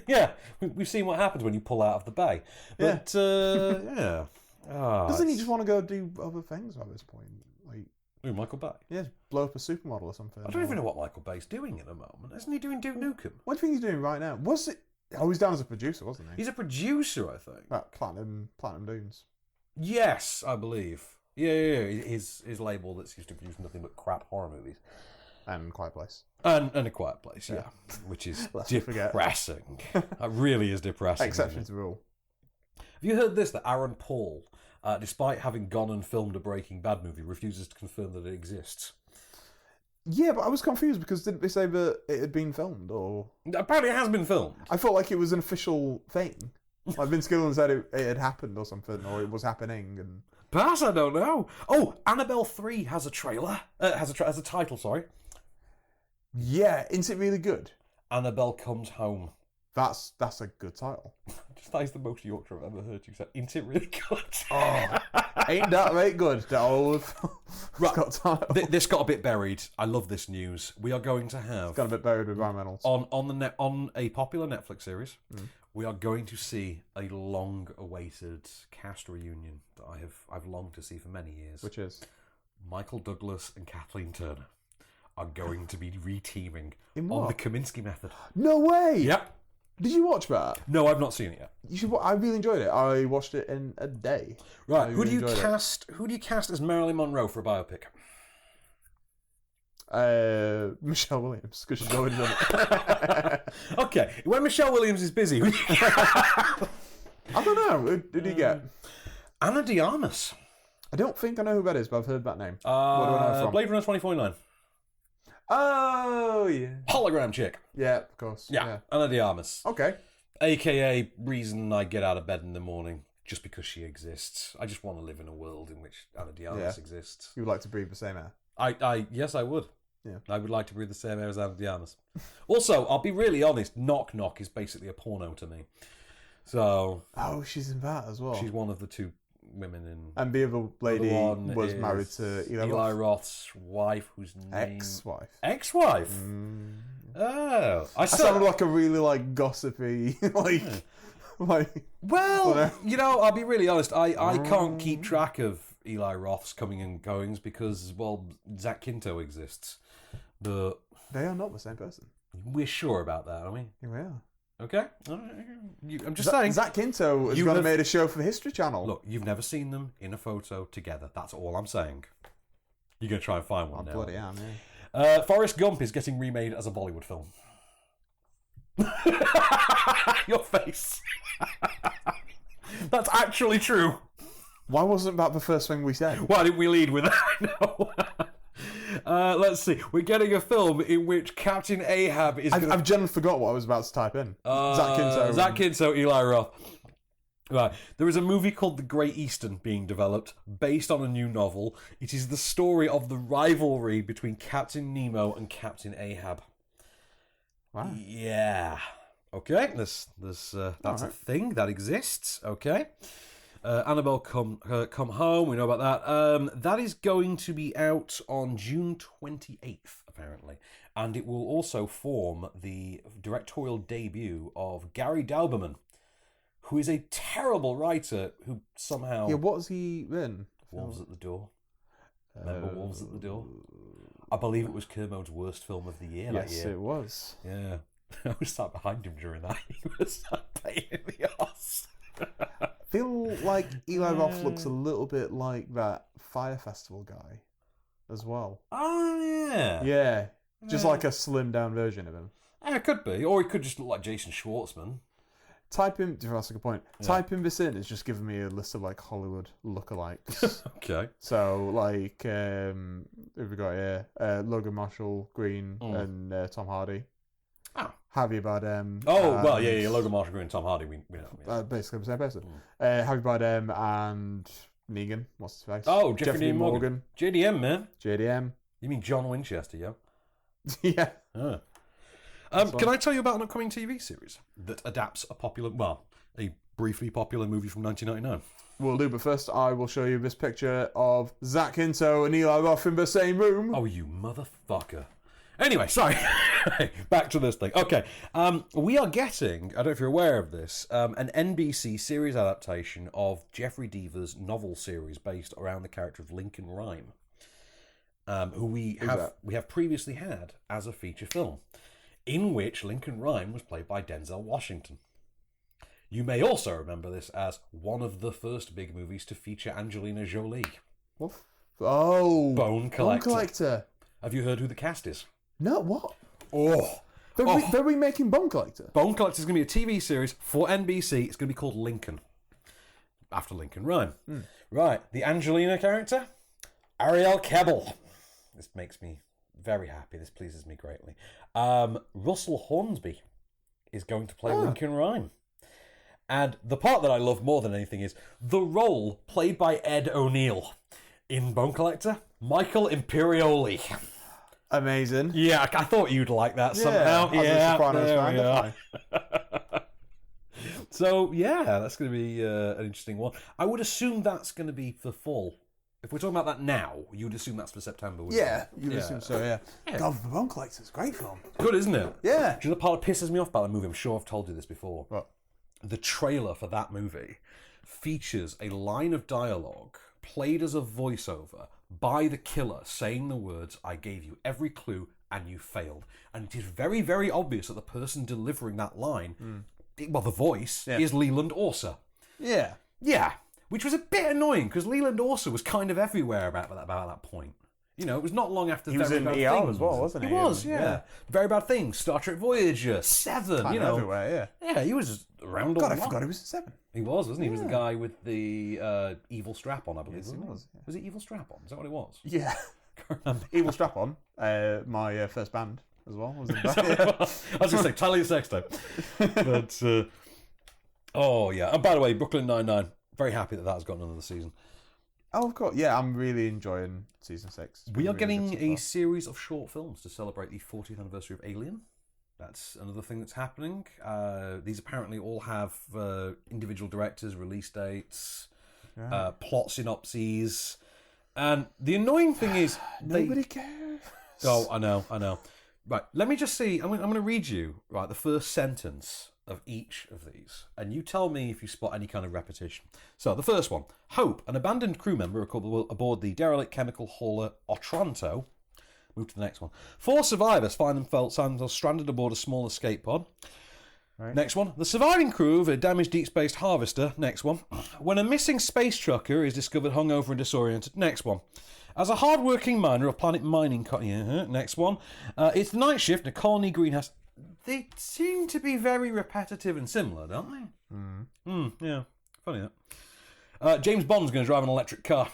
Yeah, we've seen what happens when you pull out of the bay. But yeah. Doesn't he just want to go do other things at this point? Like, Who, Michael Bay? Yeah, blow up a supermodel or something. I don't even know what Michael Bay's doing at the moment. Isn't he doing Duke Nukem? What do you think he's doing right now? Was it? Oh, he's down as a producer, wasn't he? He's a producer, I think. Platinum Dunes. Yes, I believe. Yeah. His label that's used to produce nothing but crap horror movies. And Quiet Place. And A Quiet Place, yeah. Which is depressing. That really is depressing. Exception to the rule. Have you heard this, that Aaron Paul, despite having gone and filmed a Breaking Bad movie, refuses to confirm that it exists? Yeah, but I was confused because didn't they say that it had been filmed? Or apparently it has been filmed. I felt like it was an official thing. Like Vince Gilligan said it had happened or something, or it was happening. And perhaps, I don't know. Oh, Annabelle 3 has a trailer. Has a title, sorry. Yeah, isn't it really good? Annabelle Comes Home. That's a good title. That is the most Yorkshire I've ever heard you say. Ain't it really good? Oh, ain't that right good? That old got title. This got a bit buried. I love this news. We are going to have got a bit buried with Ryan Reynolds on a popular Netflix series. We are going to see a long-awaited cast reunion that I've longed to see for many years. Which is Michael Douglas and Kathleen Turner are going to be re-teaming in on the Kaminsky Method. No way. Yep. Did you watch that? No, I've not seen it yet. You should. I really enjoyed it. I watched it in a day. Right. Who do you cast as Marilyn Monroe for a biopic? Michelle Williams, because she's already done it. Okay, when Michelle Williams is busy, who do you I don't know. Who did you get? Ana de Armas. I don't think I know who that is, but I've heard that name. What do I know from? Blade Runner 2049. Oh, yeah. Hologram chick. Yeah, of course. Yeah. Ana de Armas. Okay. AKA reason I get out of bed in the morning, just because she exists. I just want to live in a world in which Ana de Armas exists. You would like to breathe the same air? Yes, I would. Yeah. I would like to breathe the same air as Ana de Armas. Also, I'll be really honest, Knock Knock is basically a porno to me. So... Oh, she's in that as well. She's one of the two women in... And the other lady was married to Eli Roth's wife, whose name... Ex-wife. Ex-wife? Oh. I sounded like a really, gossipy, Well, I'll be really honest. I can't keep track of Eli Roth's coming and goings because, well, Zach Quinto exists. But... They are not the same person. We're sure about that, aren't we? Yeah, we are. Okay. I'm just saying. Zach Quinto has gone and made a show for the History Channel. Look, you've never seen them in a photo together. That's all I'm saying. You're going to try and find one now. Bloody am, Forrest Gump is getting remade as a Bollywood film. Your face. That's actually true. Why wasn't that the first thing we said? Why didn't we lead with that? No. Let's see. We're getting a film in which Captain Ahab is... I've generally forgot what I was about to type in. Zach Quinto, Eli Roth. Right. There is a movie called The Great Eastern being developed, based on a new novel. It is the story of the rivalry between Captain Nemo and Captain Ahab. Wow. Yeah. Okay. That's a thing that exists. Okay. Annabelle Come Home, we know about that. That is going to be out on June 28th, apparently. And it will also form the directorial debut of Gary Dauberman, who is a terrible writer who somehow... Yeah, what has he been? Wolves at the Door. Remember Wolves at the Door? I believe it was Kermode's worst film of the year that year. Yes, it was. Yeah. I was sat behind him during that. He was sat paying in the arse. I feel like Eli Roth looks a little bit like that Fire Festival guy as well. Oh, yeah. Yeah. Just like a slimmed down version of him. Yeah, it could be. Or he could just look like Jason Schwartzman. That's a good point. Yeah. Typing this in is just giving me a list of Hollywood lookalikes. Okay. So who have we got here? Logan Marshall Green and Tom Hardy. Oh. Javier Bardem. Oh, well, yeah, Logan Marshall Green and Tom Hardy, we know. Yeah. Basically the same person. Javier Bardem and Negan. What's his face? Oh, Jeffrey Dean Morgan. JDM, man. JDM. You mean John Winchester, yo? Yeah. Can I tell you about an upcoming TV series that adapts a briefly popular movie from 1999? Will do, but first I will show you this picture of Zach Quinto and Eli Roth in the same room. Oh, you motherfucker. Anyway, sorry. Back to this thing. Okay. We are getting, I don't know if you're aware of this, an NBC series adaptation of Jeffrey Deaver's novel series based around the character of Lincoln Rhyme. who we have previously had as a feature film, in which Lincoln Rhyme was played by Denzel Washington. You may also remember this as one of the first big movies to feature Angelina Jolie. What? Oh, Bone Collector. Bone Collector. Have you heard who the cast is? No, what? Oh. They're remaking Bone Collector? Bone Collector is going to be a TV series for NBC. It's going to be called Lincoln. After Lincoln Rhyme. Right. The Angelina character? Ariel Kebbel. This makes me very happy. This pleases me greatly. Russell Hornsby is going to play Lincoln Rhyme. And the part that I love more than anything is the role played by Ed O'Neill in Bone Collector, Michael Imperioli. Amazing. Yeah, I thought you'd like that somehow. Yeah, So, yeah, that's going to be an interesting one. I would assume that's going to be for fall. If we're talking about that now, you would assume that's for September. You would assume so, yeah. God, The Bone Collector is a great film. Good, isn't it? Yeah. Do you know the part that pisses me off about the movie? I'm sure I've told you this before. What? The trailer for that movie features a line of dialogue played as a voiceover by the killer saying the words, "I gave you every clue and you failed." And it is very, very obvious that the person delivering that line, the voice, is Leland Orser. Yeah. Yeah. Which was a bit annoying because Leland Orser was kind of everywhere about that point. You know, it was not long after he was Very in Bad ER Things. as well, wasn't he? He was, yeah. Very Bad Things, Star Trek Voyager, Seven. Kind you of know, everywhere, yeah. Yeah, he was around. God, all I forgot he was at Seven. He was, wasn't he? He was the guy with the evil strap on, I believe. Yes, he was. Yeah. Was it Evil Strap on? Is that what it was? Yeah. Evil Strap On, my first band as well. Was in that. I was going to say, tally your sex tape. But, oh, yeah. And by the way, Brooklyn Nine-Nine, very happy that has gotten another season. Oh, of course. Yeah, I'm really enjoying season 6. We are getting a series of short films to celebrate the 40th anniversary of Alien. That's another thing that's happening. These apparently all have individual directors, release dates, plot synopses. And the annoying thing is... Nobody cares. Oh, I know. Right, let me just see. I'm going to read you the first sentence of each of these, and you tell me if you spot any kind of repetition. So, the first one. Hope, an abandoned crew member aboard the derelict chemical hauler Otranto. Move to the next one. 4 survivors find themselves stranded aboard a small escape pod. Right. Next one. The surviving crew of a damaged deep space harvester. Next one. When a missing space trucker is discovered hungover and disoriented. Next one. As a hard-working miner of Planet Mining... Next one. It's the night shift in a colony greenhouse. They seem to be very repetitive and similar, don't they? Yeah. Funny that. James Bond's going to drive an electric car.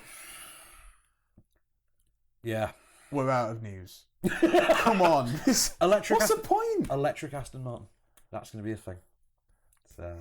Yeah. We're out of news. Come on. What's the point? Electric Aston Martin. That's going to be a thing. So...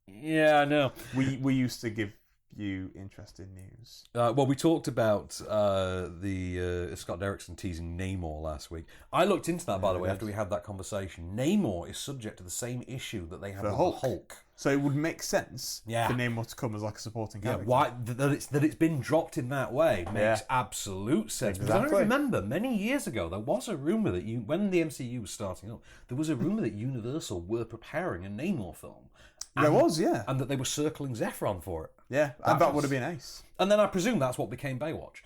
Yeah, I know. We used to give you interesting news. Well, we talked about the Scott Derrickson teasing Namor last week. I looked into that, by the way, after we had that conversation. Namor is subject to the same issue that they have with the Hulk. So it would make sense for Namor to come as like a supporting character. Why that it's been dropped in that way makes absolute sense. Exactly. Because I remember many years ago there was a rumor that when the MCU was starting up, there was a rumor that Universal were preparing a Namor film. There was, yeah. And that they were circling Zephron for it. Yeah, and that would have been ace. And then I presume that's what became Baywatch.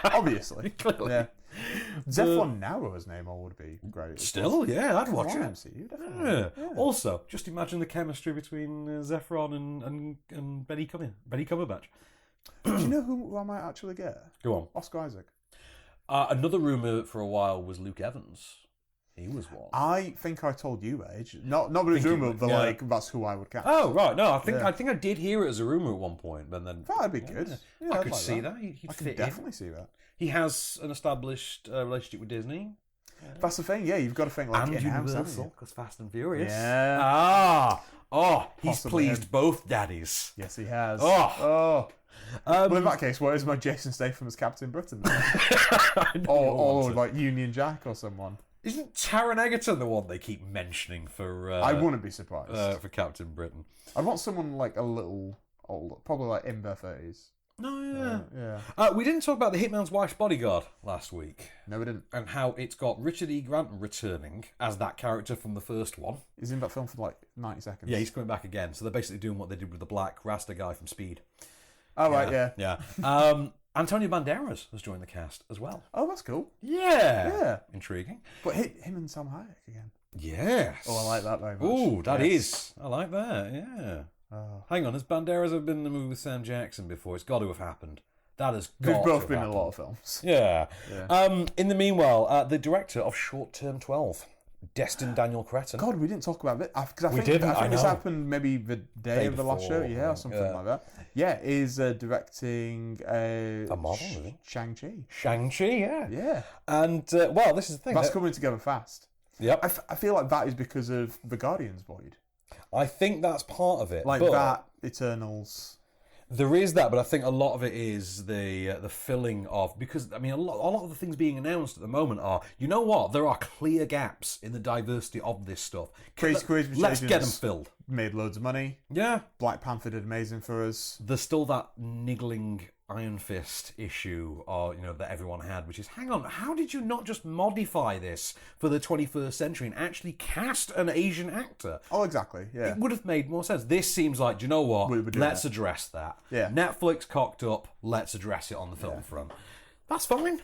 Obviously. Clearly. Yeah. Zephron now as Namor would be great. Still, yeah, I'd watch it. MCU, definitely. Yeah. Also, just imagine the chemistry between Zephron and Benny Cumberbatch. Do you know who I might actually get? Go on. Oscar Isaac. Another rumour for a while was Luke Evans. He was one. I think I told you, Age. Not but it's rumour, but that's who I would cast. Oh right, no, I think I did hear it as a rumour at one point, but then that'd be good. Yeah, I could see that. I could definitely see that. He has an established relationship with Disney. That's the thing. Yeah, you've got to think like and Universal, because Fast and Furious. Yeah. He's pleased both daddies. Yes, he has. Well, in that case, what is my Jason Statham as Captain Britain? or like Union Jack or someone. Isn't Taron Egerton the one they keep mentioning for... I wouldn't be surprised. For Captain Britain. I'd want someone like a little older, probably like in their 30s. No, yeah. We didn't talk about The Hitman's Wife's Bodyguard last week. No, we didn't. And how it's got Richard E. Grant returning as that character from the first one. He's in that film for like 90 seconds. Yeah, he's coming back again. So they're basically doing what they did with the black Rasta guy from Speed. Oh, right, yeah. Yeah. Antonio Banderas has joined the cast as well. Oh, that's cool. Yeah. Intriguing. But him and Sam Hayek again. Yes. Oh, I like that very much. Oh, that Yes. is. I like that, yeah. Oh. Hang on, has Banderas have been in the movie with Sam Jackson before? It's got to have happened. That has got They've to both have been in happened. a lot of films. Yeah. Yeah. In the meanwhile, the director of Short Term 12, Destin Daniel Cretton. God, we didn't talk about it. Because We didn't, I think I this know. happened maybe the day of the last show. before, Yeah, or something yeah. like that. Yeah, is directing A Marvel movie. Shang-Chi. Shang-Chi, yeah. Yeah. And, well, this is the thing. That's coming together fast. Yep. I feel like that is because of the Guardians void. I think that's part of it. Like but that, Eternals. There is that, but I think a lot of it is the filling of, because I mean a lot of the things being announced at the moment are, you know what, there are clear gaps in the diversity of this stuff. Crazy Let's get them filled. Made loads of money. Yeah. Black Panther did amazing for us. There's still that niggling Iron Fist issue, or that everyone had, which is, hang on, how did you not just modify this for the 21st century and actually cast an Asian actor? Oh, exactly. Yeah. It would have made more sense. This seems like, do you know what? We're doing Let's that. address that. Yeah. Netflix cocked up. Let's address it on the film front. That's fine.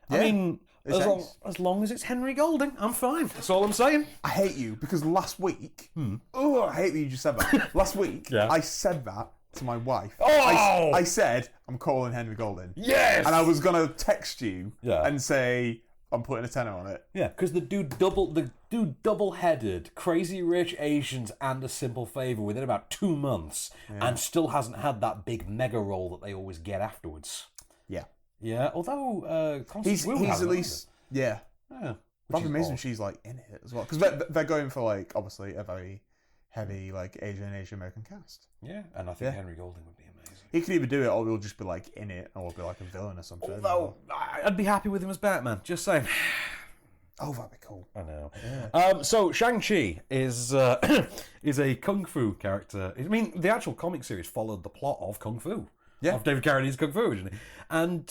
Yeah. I mean, It's as long as it's Henry Golding, I'm fine. That's all I'm saying. I hate you because last week, oh, I hate that you just said that. Last week, Yeah. I said that to my wife. Oh! I said, I'm calling Henry Golding. Yes! And I was going to text you Yeah. and say, I'm putting a tenner on it. Yeah, because the dude double-headed Crazy Rich Asians and A Simple Favor within about 2 months, and still hasn't had that big mega role that they always get afterwards. Yeah. Yeah, although Constance Wu He's has at it, least, yeah. Yeah. That's Which is amazing odd. she's like in it as well. Because they're going for like, obviously, a very heavy like Asian American cast. Yeah, and I think Yeah. Henry Golding would be amazing. He could either do it or he'll just be like in it or be like a villain or something. Although, I'd be happy with him as Batman, just saying. Oh, that'd be cool. I know. Yeah. So Shang-Chi is is a kung fu character. I mean, the actual comic series followed the plot of Kung Fu. Yeah. Of David Carradine's Kung Fu originally. And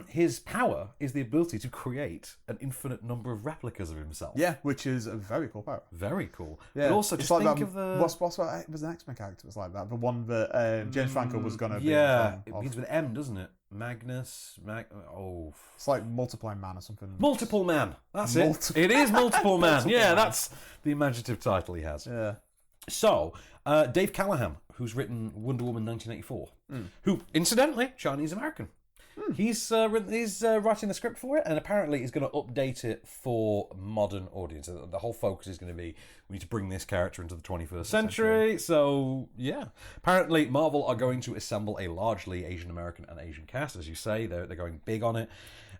his power is the ability to create an infinite number of replicas of himself. Yeah, which is a very cool power. Very cool. Yeah. But also, it's just like think that, of the... What's that? It was an X-Men character was like that. The one that James Franco was going to be. Yeah, in it film begins with M, doesn't it? Magnus... It's like Multiply Man or something. Multiple Man. That's Multiple- it. It is Multiple Man. Multiple Yeah, Man. that's the imaginative title he has. Yeah. So, Dave Callahan, who's written Wonder Woman 1984, who, incidentally, Chinese American. He's writing the script for it, and apparently he's going to update it for modern audiences. The whole focus is going to be, we need to bring this character into the 21st century. So, yeah. Apparently, Marvel are going to assemble a largely Asian American and Asian cast, as you say. They're going big on it.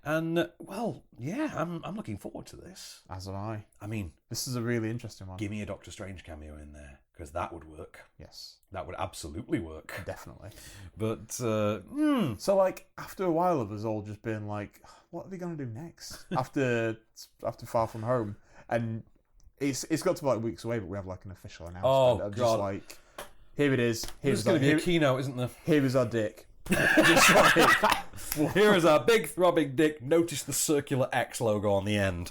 And, well, yeah, I'm looking forward to this. As am I. I mean, this is a really interesting one. Give me a Doctor Strange cameo in there, because that would work. Yes. That would absolutely work. Definitely. But, So, like, after a while of us all just being like, what are they going to do next? after Far From Home. And it's got to be like weeks away, but we have like an official announcement. Oh, of God. Just like, here it is. There's going to be a keynote, isn't there? Here is our dick. Just like, here is our big throbbing dick. Notice the circular X logo on the end.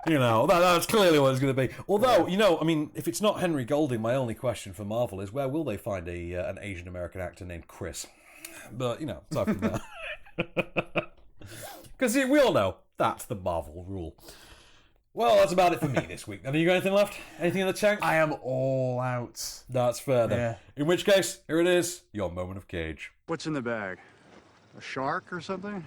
That's clearly what it's going to be. Although, I mean, if it's not Henry Golding, my only question for Marvel is, where will they find an Asian American actor named Chris? But, aside from that. Because we all know that's the Marvel rule. Well, that's about it for me this week. Have you got anything left? Anything in the tank? I am all out. That's fair then. Yeah. In which case, here it is, your moment of Cage. What's in the bag? A shark or something?